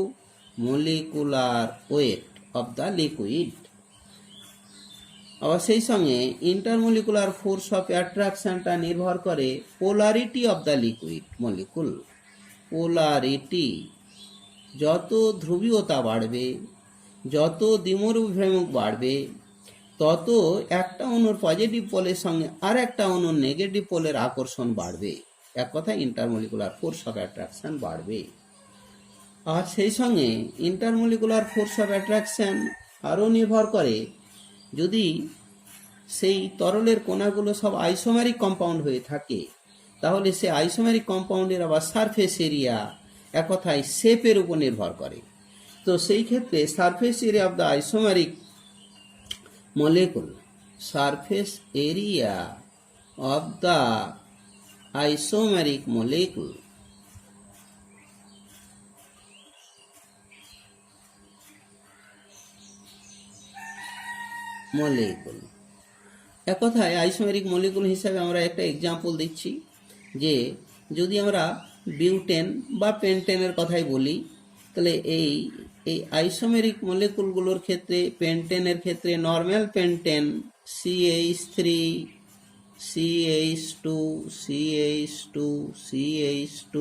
molecular weight of the liquid. আবার সেই সঙ্গে ইন্টারমলিকুলার ফোর্স অফ অ্যাট্রাকশনটা নির্ভর করে polarity of the liquid molecule. Polarity, যত ধ্রুবীয়তা বাড়বে, যত দ্বিমুখী বাড়বে, তত একটা অণুর পজিটিভ পোলের সঙ্গে আর একটা অণুর নেগেটিভ পোলের আকর্ষণ বাড়বে। এক কথায় ইন্টারমলিকুলার ফোর্স অফ অ্যাট্রাকশন বাড়বে। আর সেই সঙ্গে ইন্টারমলিকুলার ফোর্স অফ অ্যাট্রাকশন আরও নির্ভর করে, যদি সেই তরলের কণাগুলো সব আইসোমেরিক কম্পাউন্ড হয়ে থাকে, তাহলে সে আইসোমেরিক কম্পাউন্ডের আবার সারফেস এরিয়া, এক কথায় শেপের উপর নির্ভর করে। তো সেই ক্ষেত্রে surface area of the isomeric molecule, surface area of the isomeric molecule এক কথায় আইসোমেরিক মলিকুল হিসাবে আমরা একটা এক্সাম্পল দিচ্ছি, যে যদি আমরা বিউটেন বা পেন্টেনের কথাই বলি, তাহলে এই আইসোমেরিক মলিকুলগুলোর ক্ষেত্রে, পেন্টেনের ক্ষেত্রে normal pentane CH3 CH2 CH2 CH2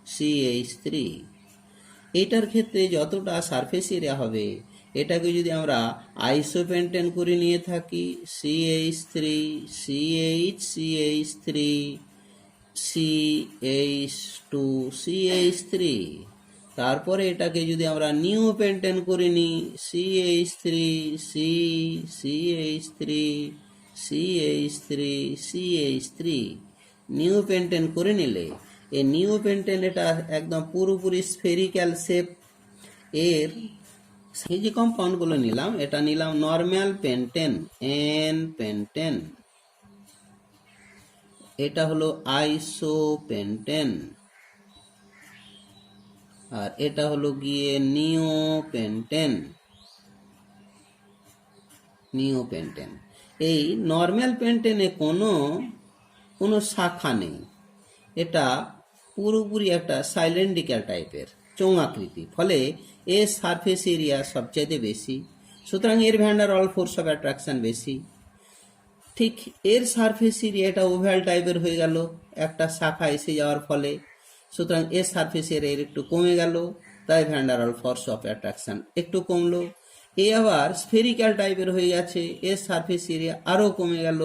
CH3, এটার ক্ষেত্রে যতটা সারফেস এরিয়া হবে, এটাকে যদি আমরা আইসোপেন্টেন করে নিয়ে থাকি CH3 CH3 CH2 CH3, তারপরে এটাকে যদি আমরা নিউপেন্টেন করে নিই CH3 CH3 CH3 CH3, নিউপেন্টেন করে নিলে এই নিউপেন্টেন এটা একদম পুরোপুরি স্ফেরিক্যাল শেপ এর। সেই যে কম্পাউন্ডগুলো নিলাম, এটা নিলাম নর্মাল পেন্টেন N পেন্টেন, এটা হলো আইসোপেন্টেন, আর এটা হলো গিয়ে নিওপেন্টেন। নিওপেন্টেন। এই নর্মাল পেন্টেনে কোনো কোনো শাখা নেই, এটা পুরোপুরি একটা সাইলেন্ডিক্যাল টাইপের চোঙাকৃতি, ফলে এর সারফেস এরিয়া সবচাইতে বেশি, সুতরাং এর van der wall force of attraction বেশি। ঠিক এর সারফেস এরিয়া এটা ওভ্যাল টাইপের হয়ে গেল একটা শাখা এসে যাওয়ার ফলে, সুতরাং এর সারফেস এরিয়া একটু কমে গেল, তাই van der wall force of attraction একটু কমলো। এ আবার স্ফেরিক্যাল টাইপের হয়ে গেছে, এর সারফেস এরিয়া আরও কমে গেল,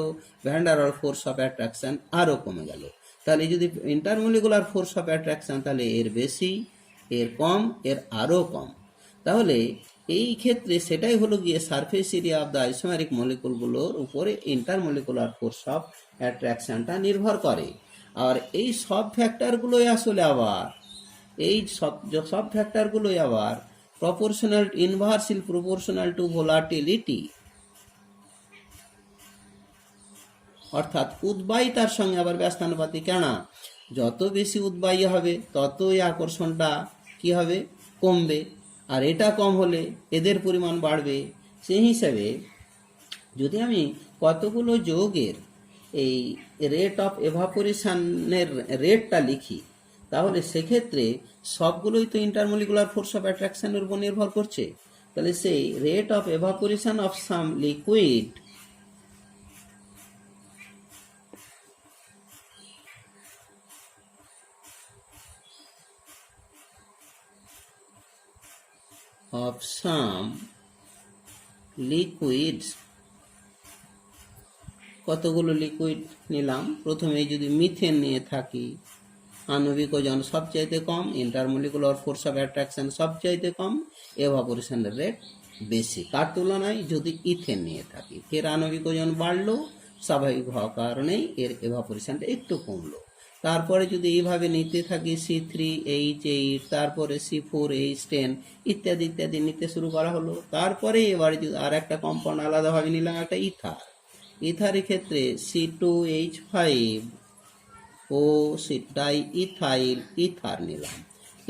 van der wall force of attraction আরও কমে গেল। তাহলে যদি ইন্টারমলিকুলার ফোর্স অফ অ্যাট্রাকশন, তাহলে এর বেশি, এর কম, এর আরও কম। তাহলে এই ক্ষেত্রে সেটাই হলো গিয়ে সারফেস এরিয়া অফ দ্য আইসোমেরিক মলিকুলগুলোর উপরে ইন্টারমলিকুলার ফোর্স অফ অ্যাট্রাকশনটা নির্ভর করে। আর এই সব ফ্যাক্টরগুলোই আসলে আবার সব ফ্যাক্টরগুলোই আবার প্রপোর্শনাল, ইনভার্সিল প্রপোর্শনাল টু ভোলাটিলিটি, অর্থাৎ উদ্বায়িতার সঙ্গে আবার ব্যস্তানুপাতি। কেন? যত বেশি উদ্বায়ী হবে ততই আকর্ষণটা কি হবে? কমবে। আর এটা কম হলে এদের পরিমাণ বাড়বে। সেই হিসাবে যদি আমি কতগুলো যৌগের এই রেট অফ এভাপোরেশনের রেটটা লিখি, তাহলে সেক্ষেত্রে সবগুলোই তো ইন্টারমলিকুলার ফোর্স অফ অ্যাট্রাকশনের উপর নির্ভর করছে। তাহলে সেই rate of evaporation of some liquid of some liquids, কতগুলো লিকুইড নিলাম, প্রথমে যদি মিথেন নিয়ে থাকি, আণবিক ওজন সবচাইতে কম, ইন্টারমলিকুলার ফোর্স অফ অ্যাট্রাকশন সবচাইতে কম, এভাপোরেশনের রেট বেশি। কার তুলনায়? যদি ইথেন নিয়ে থাকি, এর আণবিক ওজন বাড়লো, স্বাভাবিক হওয়ার কারণেই এর এভাপোরেশনটা একটু কমলো। তারপরে যদি এইভাবে নিতে থাকি C3H8, তারপরে C4H10 ইত্যাদি ইত্যাদি নিতে শুরু করা হলো। তারপরে এবার যদি আর একটা কম্পাউন্ড আলাদাভাবে নিলাম, একটা ইথার। ইথারের ক্ষেত্রে C2H5 ও ডাই ইথাইল ইথার নিলাম,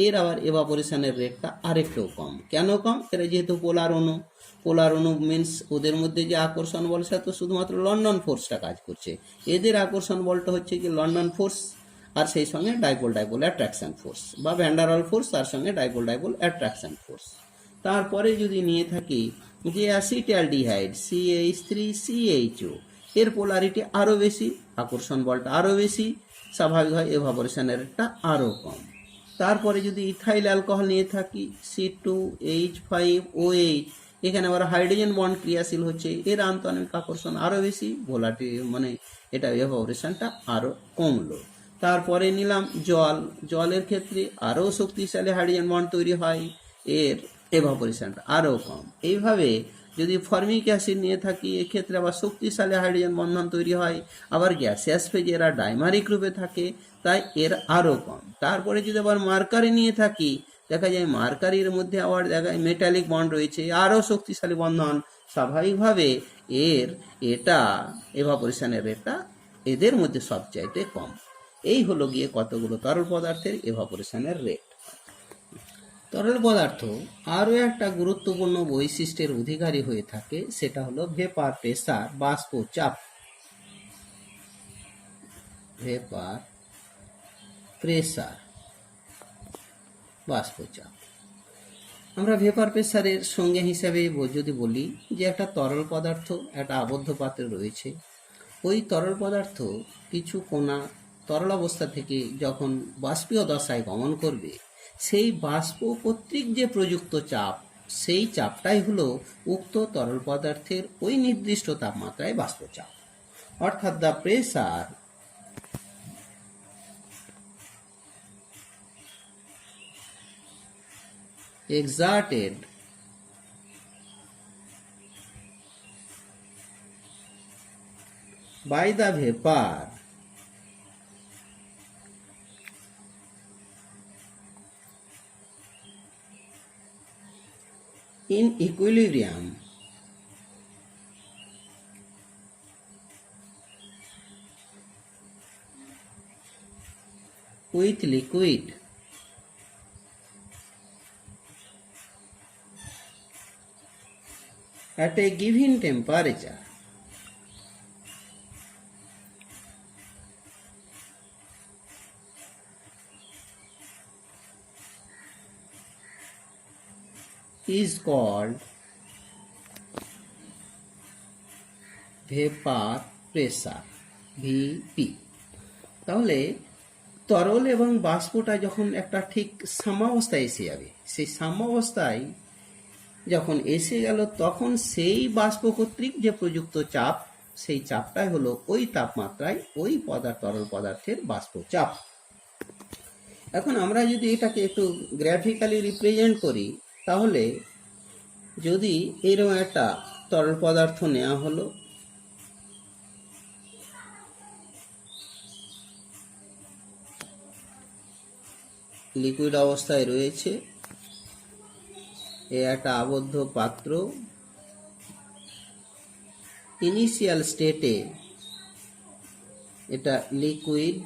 এর আবার এভাপোরেশনের রেটটা আরেকটু কম। কেন কম? এরা যেহেতু পোলার অণু, পোলার অণু মিন্স ওদের মধ্যে যে আকর্ষণ বল সেটা তো শুধুমাত্র লন্ডন ফোর্সটা কাজ করছে, এদের আকর্ষণ বলটা হচ্ছে কি লন্ডন ফোর্স, আর সেই সঙ্গে ডাইপোল ডাইপোল অ্যাট্রাকশন ফোর্স বা ভ্যান ডার ওয়াল ফোর্স, তার সঙ্গে ডাইপোল ডাইপোল অ্যাট্রাকশন ফোর্স। তারপরে যদি নিয়ে থাকি যে অ্যাসিটালডিহাইড CH3CHO, এর পোলারিটি আরও বেশি, আকর্ষণ বলটা আরও বেশি, স্বাভাবিক হয় এভাপোরেশনের রেটটা আরও কম। তারপরে যদি ইথাইল অ্যালকোহল নিয়ে থাকি C2H5OH, এখানে আবার হাইড্রোজেন বন্ড ক্রিয়াশীল হচ্ছে, এর আন্তঃআণবিক আকর্ষণ আরও বেশি, ভোলাটি মানে এটা এভাপোরেশনটা আরও কমলো। তারপরে নিলাম জল, জলের ক্ষেত্রে আরও শক্তিশালী হাইড্রোজেন বন্ড তৈরি হয়, এর এভাপোরেশনটা আরও কম। এইভাবে যদি ফর্মিক অ্যাসিড নিয়ে থাকি, এক্ষেত্রে আবার শক্তিশালী হাইড্রোজেন বন্ধন তৈরি হয়, আবার গ্যাসিয়াস ফেজে এরা ডাইমারিক রূপে থাকে, তাই এর আরও কম। তারপরে যদি আবার মার্কারি নিয়ে থাকি, দেখা যায় মার্কারির মধ্যে আবার দেখায় মেটালিক বন্ড রয়েছে, আরও শক্তিশালী বন্ধন, স্বাভাবিকভাবে এটা এভাপোরেশনের রেটটা এদের মধ্যে সবচাইতে কম। এই হলো গিয়ে কতগুলো তরল পদার্থের এভাপোরেশনের রেট। তরল পদার্থ আরও একটা গুরুত্বপূর্ণ বৈশিষ্ট্যের অধিকারী হয়ে থাকে, সেটা হলো ভেপার প্রেসার, বাষ্প চাপ। ভেপার প্রেসার, বাষ্প চাপ। আমরা ভেপার প্রেসারের সংজ্ঞা হিসাবে যদি বলি যে একটা তরল পদার্থ একটা আবদ্ধ পাত্রে রয়েছে, ওই তরল পদার্থ কিছু কণা তরল অবস্থা থেকে যখন বাষ্পীয় দশায় গমন করবে, সেই বাষ্প কর্তৃক যে প্রযুক্ত চাপ, সেই চাপটাই হলো উক্ত তরল পদার্থের ওই নির্দিষ্ট তাপমাত্রায় বাষ্প চাপ। অর্থাৎ the pressure exerted by the vapor in equilibrium with liquid at a given temperature is called vapor pressure, VP। তাহলে তরল এবং বাষ্পটা যখন একটা ঠিক সাম্যাবস্থায় এসে যাবে, সেই সাম্যাবস্থায় যখন এসে গেল তখন সেই বাষ্প কর্তৃক যে প্রযুক্ত চাপ, সেই চাপটাই হলো ওই তাপমাত্রায় ওই তরল পদার্থের বাষ্প চাপ। এখন আমরা যদি এটাকে একটু গ্রাফিক্যালি রিপ্রেজেন্ট করি, তাহলে যদি এরকম একটা তরল পদার্থ নেওয়া হলো, লিকুইড অবস্থায় রয়েছে, এ একটা আবদ্ধ পাত্র, ইনিশিয়াল স্টেটে এটা লিকুইড,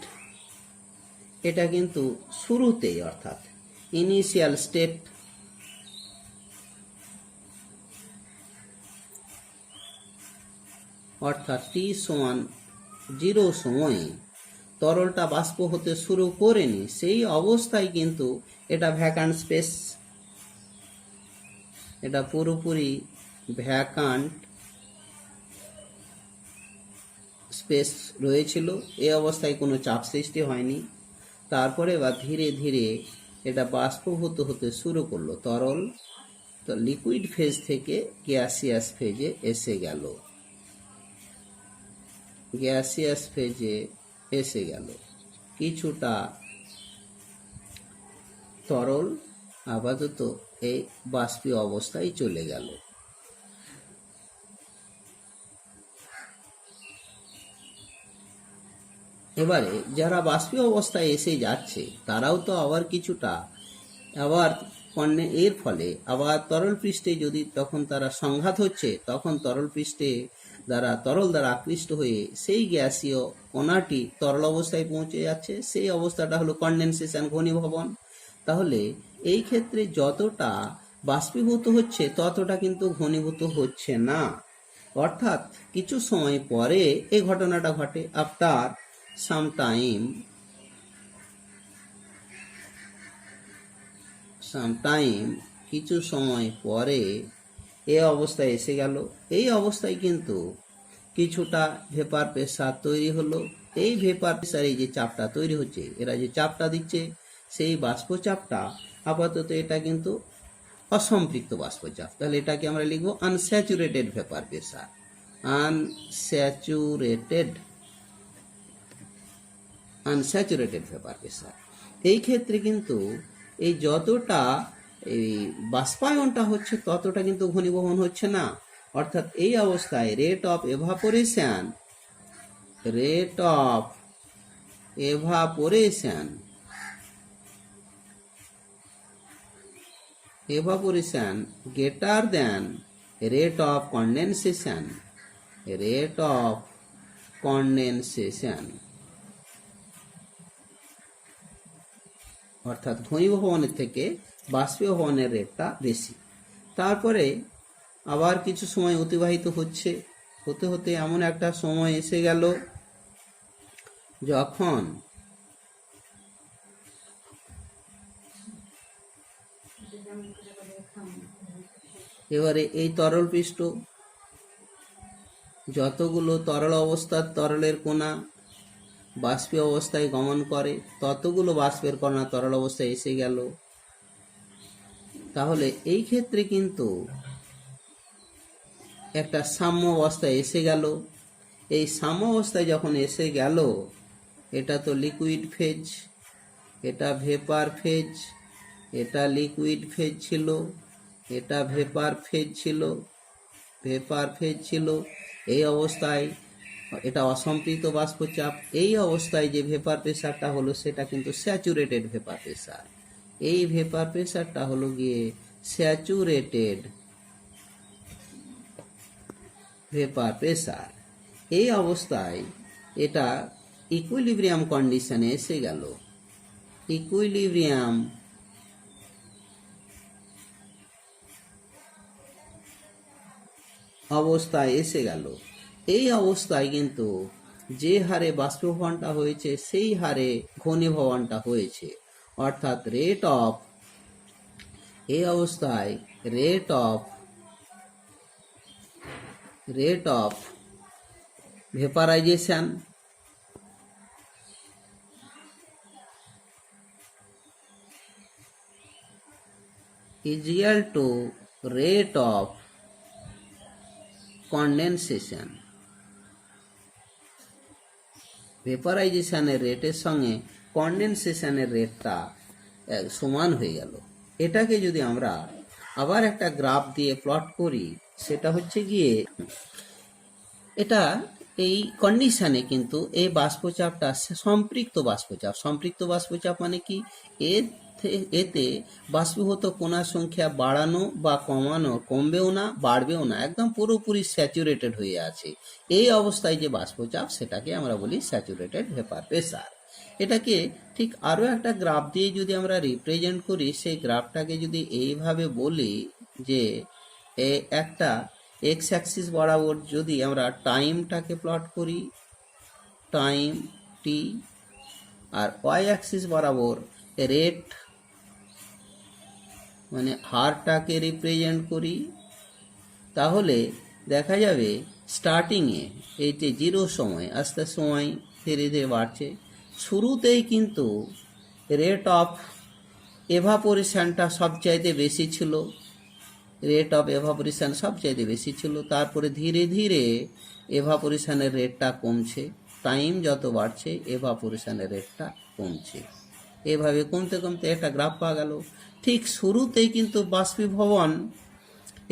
এটা কিন্তু শুরুতেই, অর্থাৎ ইনিশিয়াল স্টেট, অর্থাৎ t=0 সময়ে তরলটা বাষ্প হতে শুরু করেনি, সেই অবস্থায় কিন্তু এটা ভ্যাকান্ট স্পেস, এটা পুরোপুরি ভ্যাকান্ট স্পেস রয়েছিল। এই অবস্থায় কোনো চাপ সৃষ্টি হয়নি। তারপরে বা ধীরে ধীরে এটা বাষ্পভূত হতে শুরু করলো, তরল তো লিকুইড ফেজ থেকে গ্যাসিয়াস ফেজে এসে গেল, গ্যাসিয়াস ফেজে এসে গেল। কিছুটা তরল আপাতত এই বাষ্পীয় অবস্থায় চলে গেল। এবারে যারা বাষ্পীয় অবস্থায় এসে যাচ্ছে তারাও তো আবার কিছুটা আবার এর ফলে আবার তরল পৃষ্ঠে যদি তখন তারা সংঘাত হচ্ছে, তখন তরল পৃষ্ঠে তরল দ্বারা আকৃষ্ট হয়ে সেই গ্যাসীয় কণাটি তরল অবস্থায় পৌঁছে যাচ্ছে, সেই অবস্থাটা হলো কনডেনসেশন, ঘনীভবন। তাহলে এই ক্ষেত্রে যতটা বাষ্পীভূত হচ্ছে ততটা কিন্তু ঘনীভূত হচ্ছে না, অর্থাৎ কিছু সময় পরে এই ঘটনাটা ঘটে। আফটার সাম টাইম, কিছু সময় পরে এই অবস্থায় এসে গেল। এই অবস্থায় কিন্তু কিছুটা ভেপার প্রেসার তৈরি হলো। এই ভেপার প্রেসারে যে চাপটা তৈরি হচ্ছে, এরা যে চাপটা দিচ্ছে, সেই বাষ্পচাপটা আপাতত এটা কিন্তু অসম্পৃক্ত বাষ্পচাপ। তাহলে এটাকে আমরা লিখবো unsaturated vapour pressure, unsaturated vapour pressure. এই ক্ষেত্রে কিন্তু এই যতটা এই বাষ্পায়নটা হচ্ছে ততটা কিন্তু ঘনীভবন হচ্ছে না, অর্থাৎ এই অবস্থায় rate of evaporation greater than rate of condensation, অর্থাৎ ঘনীভবনের থেকে বাষ্পীভবনের রেটটা বেশি। তারপরে আবার কিছু সময় অতিবাহিত হতে হতে এমন একটা সময় এসে গেল যখন এবারে এই তরল পৃষ্ঠ যতগুলো তরল অবস্থার তরলের কণা বাষ্পীয় অবস্থায় গমন করে, ততগুলো বাষ্পের কণা তরল অবস্থায় এসে গেল। তাহলে এই ক্ষেত্রে কিন্তু একটা সাম্য অবস্থায় এসে গেল। এই সাম্য অবস্থায় যখন এসে গেল, এটা তো লিকুইড ফেজ, এটা ভেপার ফেজ, এটা লিকুইড ফেজ ছিল, এটা ভেপার ফেজ ছিল। এই অবস্থায় এটা অসম্পৃক্ত বাষ্পচাপ। এই অবস্থায় যে ভেপার প্রেসারটা হলো সেটা কিন্তু স্যাচুরেটেড ভেপার প্রেসার। এই ভেপার প্রেসারটা হলো গিয়ে স্যাচুরেটেড ভেপার প্রেসার। এই অবস্থায় এটা ইকুইলিব্রিয়াম কন্ডিশনে এসে গেল। ইকুইলিব্রিয়াম অবস্থায় এসে গেল। এই অবস্থায় কিন্তু যে হারে বাষ্পীভবনটা হয়েছে সেই হারে ঘনীভবনটা হয়েছে, অর্থাৎ এই অবস্থায় rate of vaporization is equal to rate of condensation. ভেপারাইজেশনের রেটের সঙ্গে কনডেনসেশনের রেটটা সমান হয়ে গেল। এটাকে যদি আমরা আবার একটা গ্রাফ দিয়ে প্লট করি, সেটা হচ্ছে গিয়ে এটা এই কন্ডিশনে কিন্তু এই বাষ্পচাপটা সম্পৃক্ত বাষ্পচাপ মানে কি, এতে বাষ্পীভূত কণার সংখ্যা বাড়ানো বা কমবেও না বাড়বেও না, একদম পুরোপুরি স্যাচুরেটেড হয়ে আছে। এই অবস্থায় যে বাষ্পচাপ সেটাকে আমরা বলি স্যাচুরেটেড ভেপার প্রেসার। এটাকে ঠিক আরও একটা গ্রাফ দিয়ে যদি আমরা রিপ্রেজেন্ট করি, সেই গ্রাফটাকে যদি এইভাবে বলি যে একটা এক্স অ্যাক্সিস বরাবর যদি আমরা টাইমটাকে প্লট করি, টাইম টি, আর ওয়াই অ্যাক্সিস বরাবর রেট মানে হারটাকে রিপ্রেজেন্ট করি, তাহলে দেখা যাবে স্টার্টিংয়ে এইতে জিরো সময় আস্তে সময় ধীরে ধীরে বাড়ছে। শুরুতেই কিন্তু রেট অফ এভাপোরেশনটা সবচাইতে বেশি ছিল, তারপরে ধীরে ধীরে এভাপোরেশনের রেটটা কমছে, টাইম যত বাড়ছে এভাপোরেশনের রেটটা কমছে। এভাবে কমতে কমতে একটা গ্রাফ পাওয়া গেল। ঠিক শুরুতেই কিন্তু বাষ্পীভবন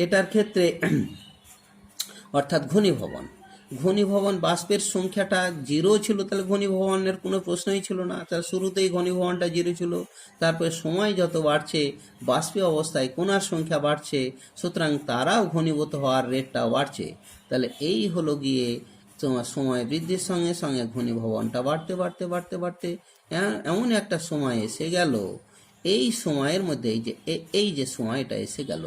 এটার ক্ষেত্রে অর্থাৎ ঘনীভবন বাষ্পের সংখ্যাটা জিরো ছিল, তাহলে ঘনীভবনের কোনো প্রশ্নই ছিল না, তাহলে শুরুতেই ঘনীভবনটা জিরো ছিল। তারপরে সময় যত বাড়ছে বাষ্পীয় অবস্থায় কণার সংখ্যা বাড়ছে, সুতরাং তারাও ঘনীভূত হওয়ার রেটটাও বাড়ছে। তাহলে এই হলো গিয়ে তোমার সময় বৃদ্ধির সঙ্গে সঙ্গে ঘনীভবনটা বাড়তে এমন একটা সময় এসে গেল, এই সময়ের মধ্যে এই যে সময়টা এসে গেল,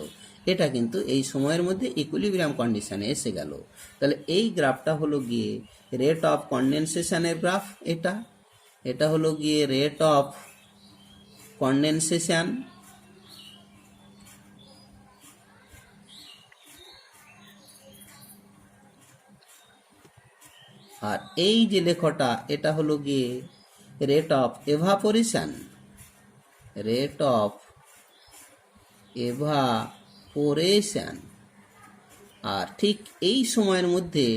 এটা কিন্তু এই সময়ের মধ্যে ইকুইলিব্রিয়াম কন্ডিশনে এসে গেল। তাহলে এই গ্রাফটা হলো গিয়ে রেট অফ কনডেনসেশনের গ্রাফ। এটা হলো গিয়ে রেট অফ কনডেনসেশন। আর এই যে লেখাটা এটা হলো গিয়ে রেট অফ এভাপোরেশন। আর ঠিক এই সময়ের মধ্যে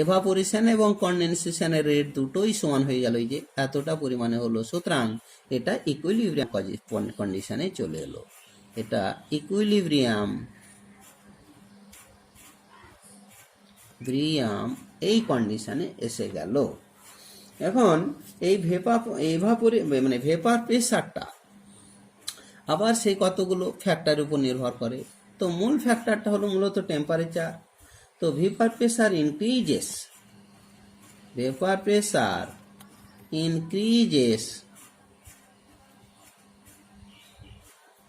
এভাপোরেশন এবং কনডেনসেশনের রেট দুটোই সমান হয়ে গেল, এই যে এতটা পরিমাণে হলো, সুতরাং এটা ইকুইলিব্রিয়াম কন্ডিশনে চলে এলো। এটা ইকুইলিব্রিয়াম এই কন্ডিশনে এসে গেল। এখন এই ভেপার প্রেসারটা আবার সেই কতগুলো ফ্যাক্টরের উপর নির্ভর করে। তো মূল ফ্যাক্টরটা হলো মূলত টেম্পারেচার। তো vapour pressure increases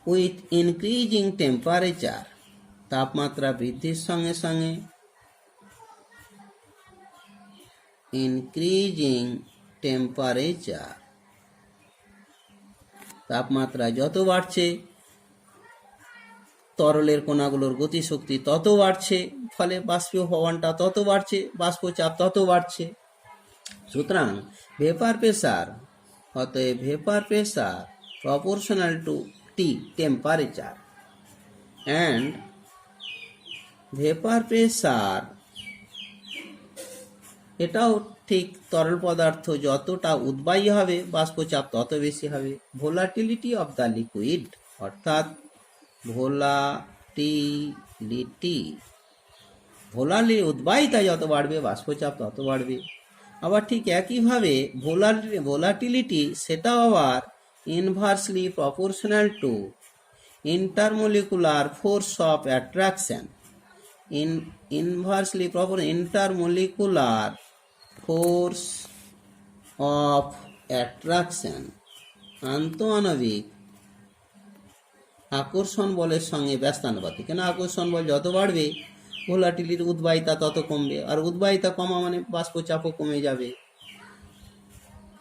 with increasing temperature. তাপমাত্রা বৃদ্ধির সঙ্গে সঙ্গে ইনক্রিজিং টেম্পারেচার, তাপমাত্রা যত বাড়ছে তরলের কণাগুলোর গতিশক্তি তত বাড়ছে, ফলে বাষ্পীভবনটা তত বাড়ছে, বাষ্পচাপ তত বাড়ছে। সুতরাং vapour pressure proportional to T temperature, and vapour pressure এটাও ঠিক তরল পদার্থ যতটা উদ্বায়ী হবে বাষ্পচাপ তত বেশি হবে। ভোলাটিলিটি অফ দ্য লিকুইড, অর্থাৎ উদ্বায়িতা যত বাড়বে বাষ্পচাপ তত বাড়বে। আবার ঠিক একইভাবে ভোলাটিলিটি সেটাও আবার inversely proportional to intermolecular force of attraction. Intermolecular force of attraction, আন্তঃআণবিক আকর্ষণ বলের সঙ্গে ব্যস্তানুপাতিক। কেন আকর্ষণ বল যত বাড়বে ভোলাটিলির উদ্বায়িতা তত কমবে, আর উদ্বায়িতা কমা মানে বাষ্পচাপও কমে যাবে।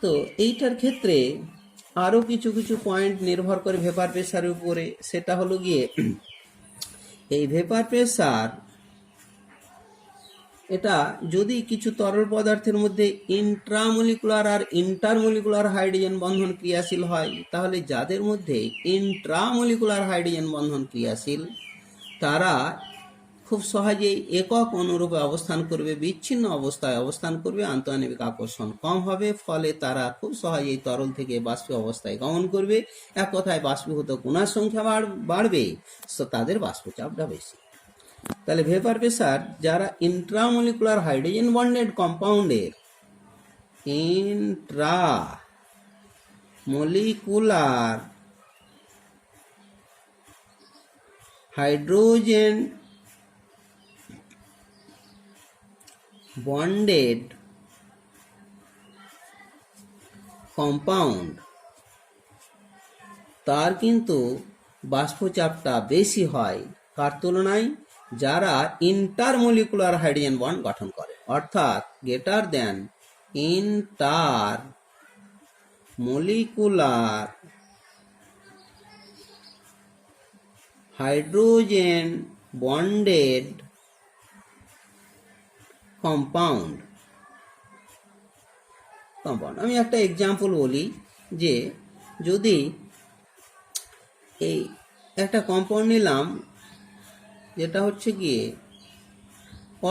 তো এইটার ক্ষেত্রে আরও কিছু কিছু পয়েন্ট নির্ভর করে ভেপার প্রেসারের উপরে। সেটা হলো গিয়ে এই ভেপার প্রেসার, এটা যদি কিছু তরল পদার্থের মধ্যে ইন্ট্রামলিকুলার আর ইন্টারমলিকুলার হাইড্রোজেন বন্ধন ক্রিয়াশীল হয়, তাহলে যাদের মধ্যে ইন্ট্রামলিকুলার হাইড্রোজেন বন্ধন ক্রিয়াশীল তারা খুব সহজেই একক অনুরূপে অবস্থান করবে, বিচ্ছিন্ন অবস্থায় অবস্থান করবে, আন্তঃআণবিক আকর্ষণ কম হবে, ফলে তারা খুব সহজেই তরল থেকে বাষ্পীয় অবস্থায় গমন করবে। এক কথায় বাষ্পীভূত কণার সংখ্যা বাড়বে, তো তাদের বাষ্পচাপটা বেশি। তাহলে ভেপার প্রেসার যারা ইন্ট্রামলিকুলার হাইড্রোজেন বন্ডেড কম্পাউন্ডের ইন্ট্রামলিকুলার হাইড্রোজেন বন্ডেড কম্পাউন্ড, তার কিন্তু বাষ্পচাপটা বেশি হয় কার তুলনায়? যারা ইন্টারমলিকুলার হাইড্রোজেন বন্ড গঠন করে, অর্থাৎ greater than intermolecular hydrogen bonded compound. আমি একটা এক্সাম্পল বলি, যে যদি এই একটা কম্পাউন্ড নিলাম যেটা হচ্ছে গিয়ে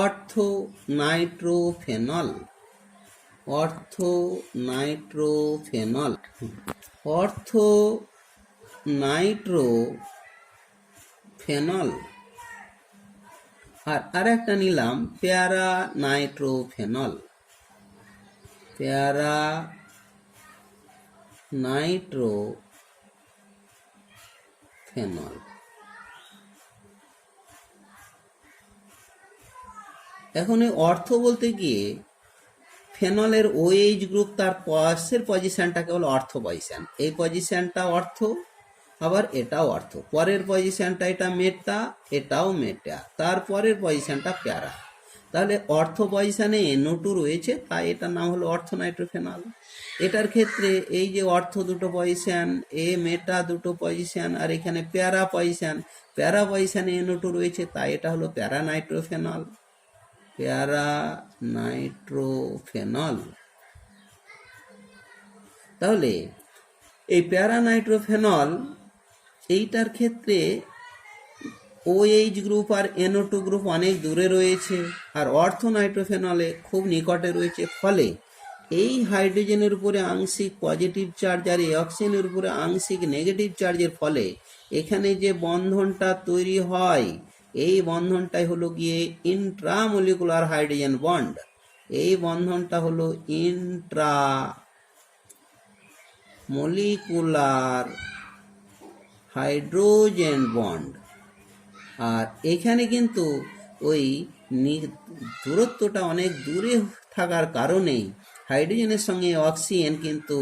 অর্থো নাইট্রোফেনল, আর আরেকটা নিলাম প্যারা নাইট্রোফেনল। এখন এই অর্থ বলতে গিয়ে ফেনলের OH গ্রুপ তার পাশের পজিশনটা কেবল অর্থ পজিশন, এই পজিশনটা অর্থ, আবার এটাও অর্থ, পরের পজিশনটা এটা মেটা, এটাও মেটা, তারপরের পজিশনটা প্যারা। তাহলে অর্থ পজিশনে NO2 রয়েছে, তাই এটার নাম হলো অর্থ নাইট্রোফেনল। এটার ক্ষেত্রে এই যে অর্থ দুটো পজিশন, এ মেটা দুটো পজিশন, আর এখানে প্যারা পজিশনে NO2 রয়েছে, তাই এটা হলো প্যারা নাইট্রোফেনল। তাহলে এই প্যারা নাইট্রোফেনল এইটার ক্ষেত্রে OH গ্রুপ আর NO2 গ্রুপ অনেক দূরে রয়েছে, আর অর্থ নাইট্রোফেনলে খুব নিকটে রয়েছে, ফলে এই হাইড্রোজেনের উপরে আংশিক পজিটিভ চার্জ আর এই অক্সিজেনের উপরে আংশিক নেগেটিভ চার্জের ফলে এখানে যে বন্ধনটা তৈরি হয়, এই বন্ধনটাই হলো গিয়ে ইন্ট্রামলিকুলার হাইড্রোজেন বন্ড। এই বন্ধনটা হলো ইন্ট্রামলিকুলার হাইড্রোজেন বন্ড। আর এখানে কিন্তু ওই দূরত্বটা অনেক দূরে থাকার কারণেই হাইড্রোজেনের সঙ্গে অক্সিজেন কিন্তু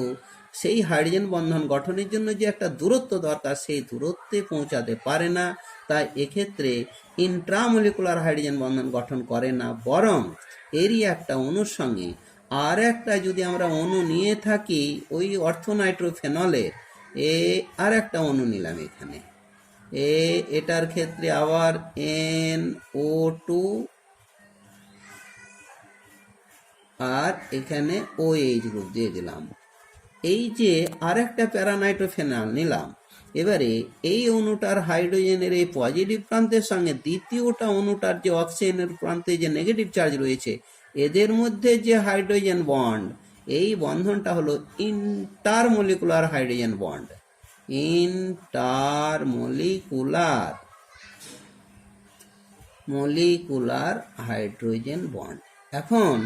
সেই হাইড্রোজেন বন্ধন গঠনের জন্য যে একটা দূরত্ব দরকার, সেই দূরত্বে পৌঁছাতে পারে না। তাই এক্ষেত্রে ইন্ট্রামলিকুলার হাইড্রোজেন বন্ধন গঠন করে না, বরং এরই একটা অণুর সঙ্গে আর একটা যদি আমরা অণু নিয়ে থাকি ওই অর্থোনাইট্রোফেনলের, আর একটা অণু নিলাম এখানে, এটার ক্ষেত্রে আবার NO2 আর এখানে OH গ্রুপ দিয়ে দিলাম। এই যে আরেকটা প্যারানাইট্রোফেনল নিলাম, এবারে এই অণুটার হাইড্রোজেনের এই পজিটিভ প্রান্তের সঙ্গে দ্বিতীয়টা অণুটার যে অক্সিজেনের প্রান্তে যে নেগেটিভ চার্জ রয়েছে, এদের মধ্যে যে হাইড্রোজেন বন্ড, এই বন্ধনটা হলো intermolecular hydrogen bond. Molecular hydrogen bond. এখন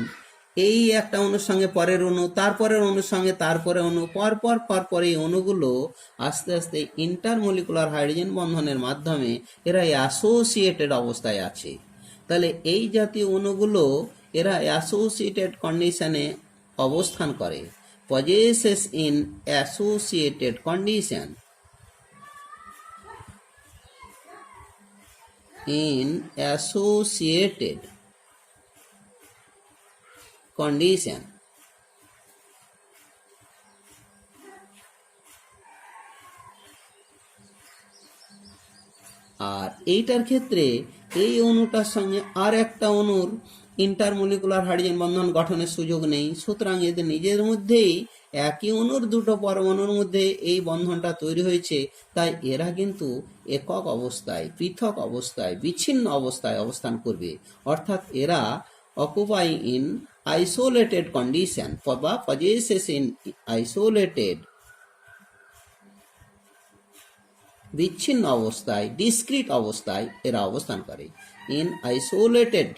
এই একটা অণুর সঙ্গে পরের অণু, তারপরের অণুর সঙ্গে তারপরে অণু, পরপর এই অণুগুলো আস্তে আস্তে ইন্টারমলিকুলার হাইড্রোজেন বন্ধনের মাধ্যমে এরা অ্যাসোসিয়েটেড অবস্থায় আছে। তাহলে এই জাতীয় অণুগুলো এরা অ্যাসোসিয়েটেড কন্ডিশনে অবস্থান করে, possesses in associated condition. in associated condition আর এইটার ক্ষেত্রে এই অণুটার সঙ্গে আর একটা অণুর ইন্টারমলিকুলার হাইড্রোজেন বন্ধন গঠনের সুযোগ নেই, সুতরাং এদের নিজের মধ্যেই একই অণুর দুটো পরমাণুর মধ্যে এই বন্ধনটা তৈরি হয়েছে, তাই এরা কিন্তু একক অবস্থায়, পৃথক অবস্থায়, বিচ্ছিন্ন অবস্থায় অবস্থান করবে, অর্থাৎ এরা অকুপাই ইন আইসোলেটেড কন্ডিশন বা পজেসেস ইন আইসোলেটেড বিচ্ছিন্ন অবস্থায়, ডিসক্রিট অবস্থায় এরা অবস্থান করে। ইন আইসোলেটেড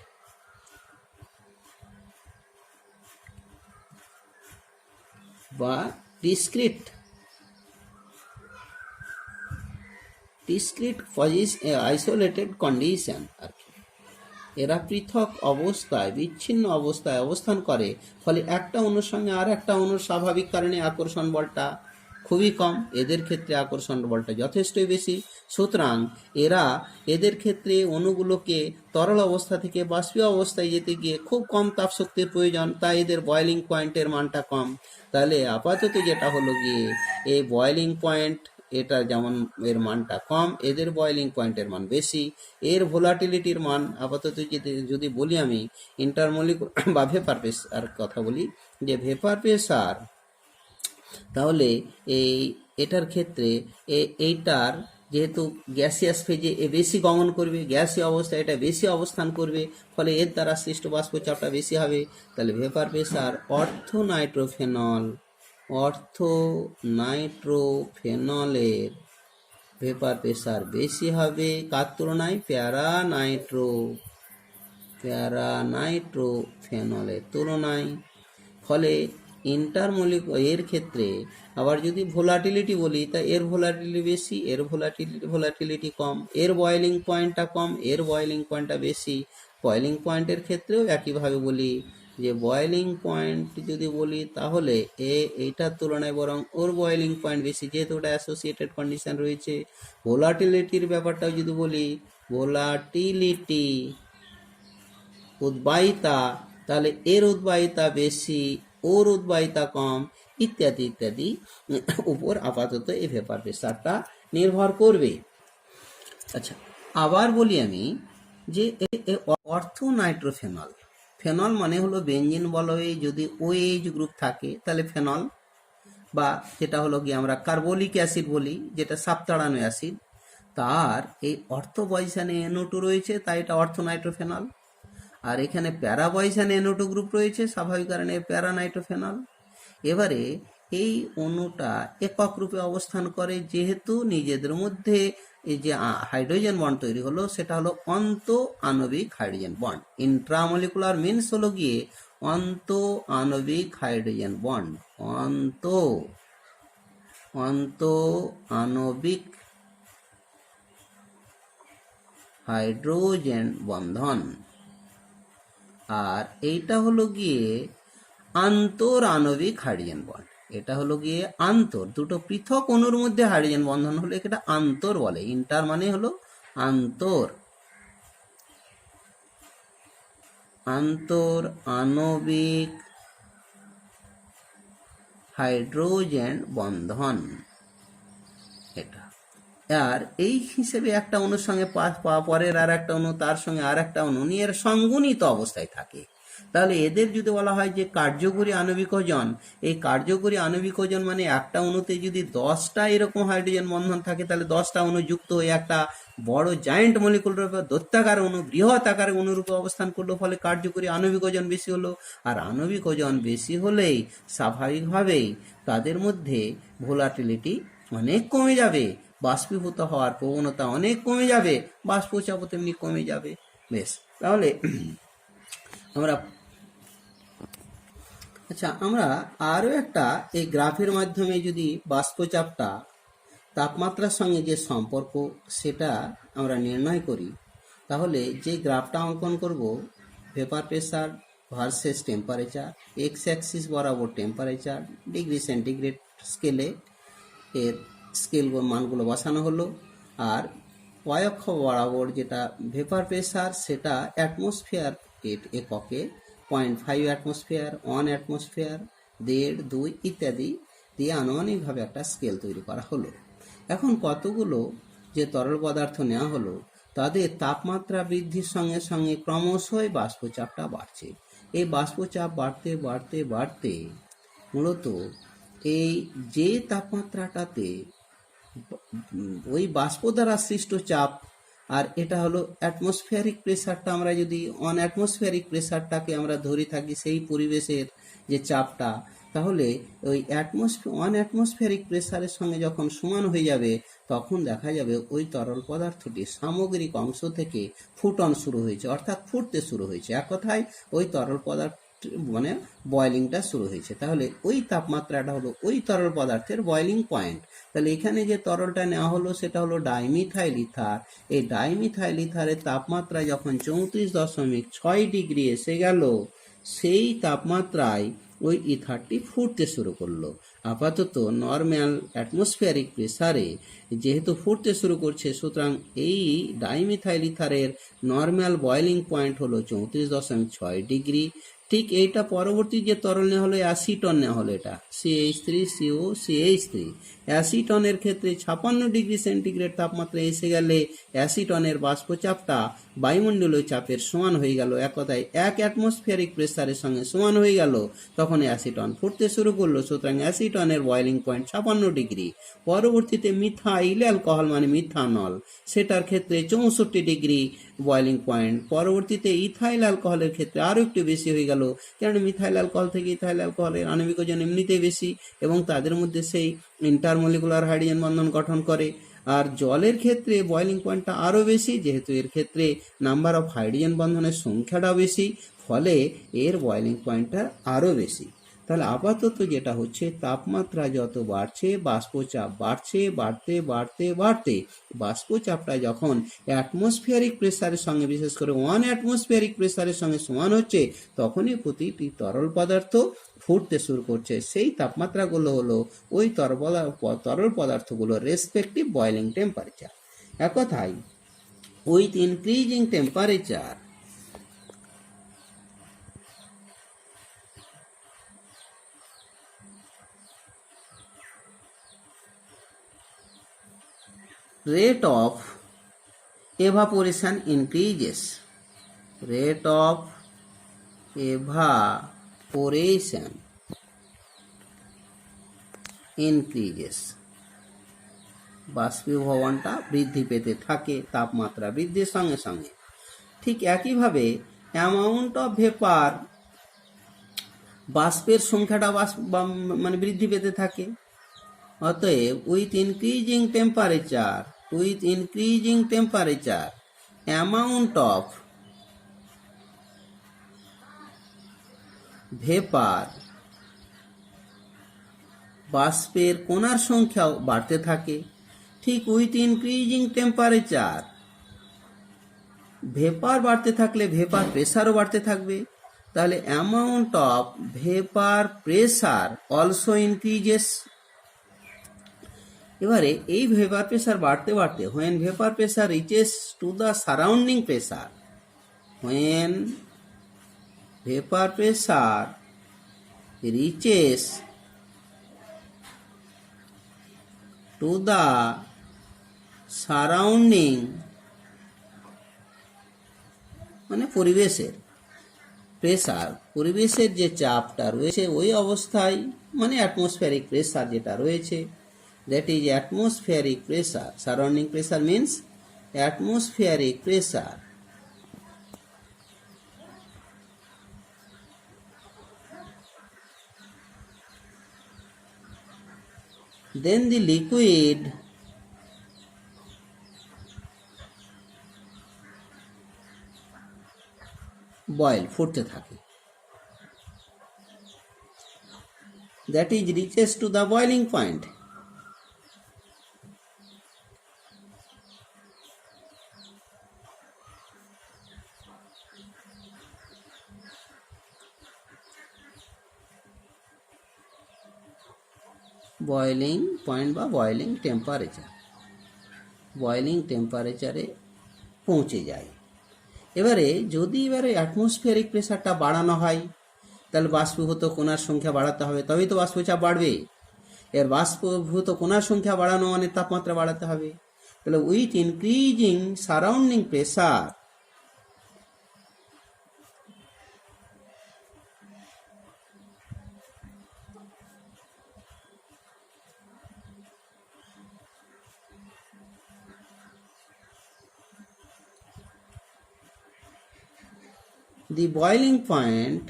বা ডিসক্রিট আইসোলেটেড কন্ডিশন আর কি, এরা পৃথক অবস্থায়, বিচ্ছিন্ন অবস্থায় অবস্থান করে, ফলে একটা অণুর সঙ্গে আর একটা অণুর স্বাভাবিক কারণে আকর্ষণ বলটা খুবই কম, এদের ক্ষেত্রে আকর্ষণ বলটা যথেষ্টই বেশি। সুতরাং এদের ক্ষেত্রে অণুগুলোকে তরল অবস্থা থেকে বাষ্পীয় অবস্থায় যেতে গিয়ে খুব কম তাপ শক্তির প্রয়োজন, তাই এদের বয়েলিং পয়েন্টের মানটা কম। তাহলে আপাতত যেটা হলো গিয়ে এই বয়েলিং পয়েন্ট, এটা যেমন এর মানটা কম, এদের বয়েলিং পয়েন্টের মান বেশি। এর ভোলাটিলিটির মান আপাতত যদি বলি আমি ইন্টারমলিকুলার বা ভেপার প্রেসার কথা বলি, যে ভেপার প্রেসার, তাহলে এটার ক্ষেত্রে এইটার যেহেতু গ্যাসিয়াস ফেজে এ বেশি গমন করবে, গ্যাসীয় অবস্থায় এটা বেশি অবস্থান করবে, ফলে এর দ্বারা সৃষ্ট বাষ্পচাপটা বেশি হবে। তাহলে ভেপার প্রেসার অর্থোনাইট্রোফেনলের ভেপার প্রেসার বেশি হবে কার তুলনায়? প্যারানাইট্রোফেনলের তুলনায়। ফলে এর ক্ষেত্রে আবার যদি ভোলাটিলিটি বলি, তা এর ভোলাটিলিটি বেশি, এর ভোলাটিলিটি কম, এর বয়েলিং পয়েন্টটা কম, এর বয়েলিং পয়েন্টটা বেশি। বয়েলিং পয়েন্টের ক্ষেত্রেও একইভাবে বলি যে বয়েলিং পয়েন্ট যদি বলি তাহলে এইটার তুলনায় বরং ওর বয়েলিং পয়েন্ট বেশি, যেহেতু ওটা অ্যাসোসিয়েটেড কন্ডিশন রয়েছে। ভোলাটিলিটির ব্যাপারটাও যদি বলি, ভোলাটিলিটি উদ্বায়িতা, তাহলে এর উদ্বায়িতা বেশি, ওর উদ্বায়িতা কম, ইত্যাদি ইত্যাদি উপর আপাতত এই ভেপার প্রেসারটা নির্ভর করবে। আচ্ছা, আবার বলি আমি যে অর্থোনাইট্রোফেনল, ফেনল মানে হলো বেঞ্জিন বলয়ে যদি OH গ্রুপ থাকে তাহলে ফেনল, বা যেটা হলো কি আমরা কার্বলিক অ্যাসিড বলি, যেটা সাবতাড়ানো অ্যাসিড, তার এই অর্থবয়সানে NO2 রয়েছে, তাই এটা অর্থোনাইট্রোফেনল। আর এখানে প্যারাবয়সানে NO2 গ্রুপ রয়েছে, স্বাভাবিক কারণে প্যারানাইট্রোফেনল। এবারে এই অণুটা একক রূপে অবস্থান করে, যেহেতু নিজেদের মধ্যে এই যে হাইড্রোজেন বন্ড তৈরি হলো সেটা হলো অন্ত আণবিক হাইড্রোজেন বন্ড। ইন্ট্রামলিকুলার মিনস হলো গিয়ে অন্ত আণবিক হাইড্রোজেন বন্ড, অন্ত আণবিক হাইড্রোজেন বন্ধন। আর এইটা হলো গিয়ে আন্তর আণবিক হাইড্রোজেন বন্ড, এটা হলো গিয়ে দুটো পৃথক অণুর মধ্যে হাইড্রোজেন বন্ধন হলে এটা আন্তর বলে। ইন্টার মানে হলো আন্তর আণবিক হাইড্রোজেন বন্ধন এটা। আর এই হিসেবে একটা অণুর সঙ্গে পরের আর একটা অণু, তার সঙ্গে আর একটা অণু নিয়ে এর সংগনিত অবস্থায় থাকে। তাহলে এদের যদি বলা হয় যে কার্যকরী আণবিক ওজন, এই কার্যকরী আণবিক ওজন মানে একটা অণুতে যদি 10টা এরকম হাইড্রোজেন বন্ধন থাকে, তাহলে 10টা অণু যুক্ত হয়ে একটা বড় জায়েন্ট মলিকুল রূপে, দৈত্যাকার অণু, বৃহৎ আকারে অনুরূপে অবস্থান করলো, ফলে কার্যকরী আণবিক ওজন বেশি হলো। আর আণবিক ওজন বেশি হলেই স্বাভাবিকভাবেই তাদের মধ্যে ভোলাটিলিটি অনেক কমে যাবে, বাষ্পীভূত হওয়ার প্রবণতা অনেক কমে যাবে, বাষ্পচাপও তেমনি কমে যাবে। বেশ, তাহলে আমরা আরও একটা এই গ্রাফের মাধ্যমে যদি বাষ্পচাপটা তাপমাত্রার সঙ্গে যে সম্পর্ক সেটা আমরা নির্ণয় করি, তাহলে যে গ্রাফটা অঙ্কন করব, vapour pressure versus temperature, x Axis বরাবর টেম্পারেচার, ডিগ্রি সেন্টিগ্রেড স্কেলে এর মানগুলো বসানো হলো, আর y অক্ষ বরাবর যেটা ভেপার প্রেসার সেটা অ্যাটমসফিয়ার এককে 0.5 অ্যাটমসফিয়ার, 1 অ্যাটমসফিয়ার, 1.5, 2 ইত্যাদি দিয়ে আনুমানিকভাবে একটা স্কেল তৈরি করা হলো। এখন কতগুলো যে তরল পদার্থ নেওয়া হলো তাদের তাপমাত্রা বৃদ্ধির সঙ্গে সঙ্গে ক্রমশই বাষ্পচাপটা বাড়ছে। এই বাষ্পচাপ বাড়তে বাড়তে বাড়তে মূলত এই যে তাপমাত্রাটাতে ওই বাষ্প দ্বারা সৃষ্ট চাপ, আর এটা হলো অ্যাটমসফিয়ারিক প্রেসারটা, আমরা যদি অন অ্যাটমসফিয়ারিক প্রেসারটাকে আমরা ধরে থাকি সেই পরিবেশের যে চাপটা, তাহলে ওই অন অ্যাটমসফিয়ারিক প্রেসারের সঙ্গে যখন সমান হয়ে যাবে তখন দেখা যাবে ওই তরল পদার্থটি সামগ্রিক অংশ থেকে ফুটন শুরু হয়েছে, অর্থাৎ ফুটতে শুরু হয়েছে। এক কথায় ওই তরল পদার্থ মানে বয়েলিংটা শুরু হয়েছে। তাহলে ওই তাপমাত্রাটা হলো ওই তরল পদার্থের বয়েলিং পয়েন্ট। তাহলে এখানে যে তরলটা নেওয়া হলো সেটা হলো ডাইমিথাইল ইথার। এই ডাইমিথাইল ইথারের তাপমাত্রা যখন 34.6 ডিগ্রি এসে গেল, সেই তাপমাত্রায় ওই ইথারটি ফুটতে শুরু করলো। আপাতত নর্মাল অ্যাটমসফিয়ারিক প্রেসারে যেহেতু ফুটতে শুরু করছে, সুতরাং এই ডাইমিথাইল ইথারের নর্মাল বয়েলিং পয়েন্ট হলো 34.6 ডিগ্রি। ঠিক এইটা পরবর্তী যে তরল নেওয়া হলো অ্যাসিটন নেওয়া হলো, এটা CH3COCH3। অ্যাসিটনের ক্ষেত্রে 56 ডিগ্রি সেন্টিগ্রেড তাপমাত্রা এসে গেলে অ্যাসিটনের বাষ্পচাপটা বায়ুমণ্ডলীয় চাপের সমান হয়ে গেল, এক কথায় 1 অ্যাটমসফিয়ারিক প্রেসারের সঙ্গে সমান হয়ে গেল। তখন অ্যাসিটন ফুটতে শুরু করলো, সুতরাং অ্যাসিটনের বয়েলিং পয়েন্ট 56 ডিগ্রি। পরবর্তীতে মিথাইল অ্যালকোহল মানে মিথানল, সেটার ক্ষেত্রে 64 ডিগ্রি বয়েলিং পয়েন্ট। পরবর্তীতে ইথাইল অ্যালকোহলের ক্ষেত্রে আরও একটু বেশি হয়ে গেল, কারণ মিথাইল অ্যালকোহল থেকে ইথাইল অ্যালকোহলের আণবিক ওজন এমনিতেই বেশি এবং তাদের মধ্যে সেই ইন্টারমলিকুলার হাইড্রোজেন বন্ধন গঠন করে। আর জলের ক্ষেত্রে বয়েলিং পয়েন্টটা আরও বেশি, যেহেতু এর ক্ষেত্রে নাম্বার অফ হাইড্রোজেন বন্ধনের সংখ্যাটাও বেশি, ফলে এর বয়েলিং পয়েন্টটা আরও বেশি। তাহলে আপাতত যেটা হচ্ছে, তাপমাত্রা যত বাড়ছে বাষ্পচাপ বাড়ছে, বাড়তে বাড়তে বাড়তে বাষ্পচাপটা যখন অ্যাটমসফিয়ারিক প্রেসারের সঙ্গে, বিশেষ করে 1 অ্যাটমসফিয়ারিক প্রেসারের সঙ্গে সমান হচ্ছে, তখনই প্রতিটি তরল পদার্থ ফুটতে শুরু করছে। সেই তাপমাত্রাগুলো হলো ওই তরল পদার্থগুলোর রেসপেক্টিভ বয়েলিং টেম্পারেচার। এক কথায় with increasing temperature rate of evaporation increases. Rate of evaporation increases. বাষ্পীভবনটা বৃদ্ধি পেতে থাকে তাপমাত্রা বৃদ্ধির সঙ্গে সঙ্গে। ঠিক একইভাবে অ্যামাউন্ট অফ ভেপার, বাষ্পের সংখ্যাটা মানে বৃদ্ধি পেতে থাকে। অতএব with increasing temperature amount of vapour, বাষ্পের কণার সংখ্যাও বাড়তে থাকে। ঠিক উইথ ইনক্রিজিং টেম্পারেচার ভেপার বাড়তে থাকলে ভেপার প্রেসারও বাড়তে থাকবে। তাহলে amount of vapour pressure also increases. এবারে এই ভেপার প্রেসার বাড়তে বাড়তে, when vapor pressure reaches to the surrounding pressure, when vapor pressure reaches to the surrounding মানে পরিবেশের প্রেসার, পরিবেশের যে চাপটা রয়েছে ওই অবস্থায়, মানে অ্যাটমসফিয়ারিক প্রেসার যেটা রয়েছে, that is atmospheric pressure. Surrounding pressure means atmospheric pressure. Then the liquid boil, ফুটতে থাকে, that is reaches to the boiling point. Boiling point বা বয়েলিং টেম্পারেচার। বয়লিং টেম্পারেচারে পৌঁছে যায়। এবারে অ্যাটমসফিয়ারিক প্রেসারটা বাড়ানো হয়, তাহলে বাষ্পীভূত কণার সংখ্যা বাড়াতে হবে, তবেই তো বাষ্পচাপ বাড়বে। এর বাষ্পীভূত কণার সংখ্যা বাড়ানো মানে তাপমাত্রা বাড়াতে হবে। তাহলে with increasing surrounding pressure the boiling point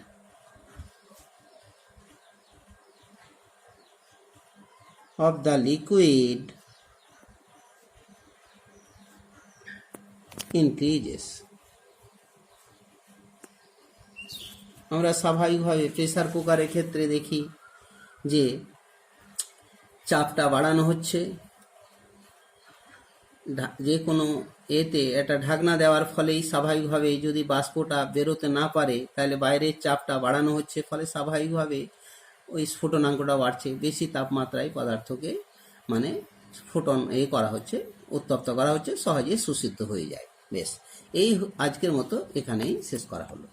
of the liquid increases। আমরা স্বাভাবিকভাবে প্রেসার কুকারের ক্ষেত্রে দেখি যে চাপটা বাড়ানো হচ্ছে, যে কোনো একটা ঢাকনা দেওয়ার ফলেই স্বাভাবিকভাবে যদি বাষ্পটা বেরোতে না পারে তাহলে বাইরের চাপটা বাড়ানো হচ্ছে, ফলে স্বাভাবিকভাবে ওই স্ফুটনাঙ্কটা বাড়ছে, বেশি তাপমাত্রায় পদার্থকে মানে করা হচ্ছে, উত্তপ্ত করা হচ্ছে, সহজে সুসিদ্ধ হয়ে যায়। বেশ, এই আজকের মতো এখানেই শেষ করা হলো।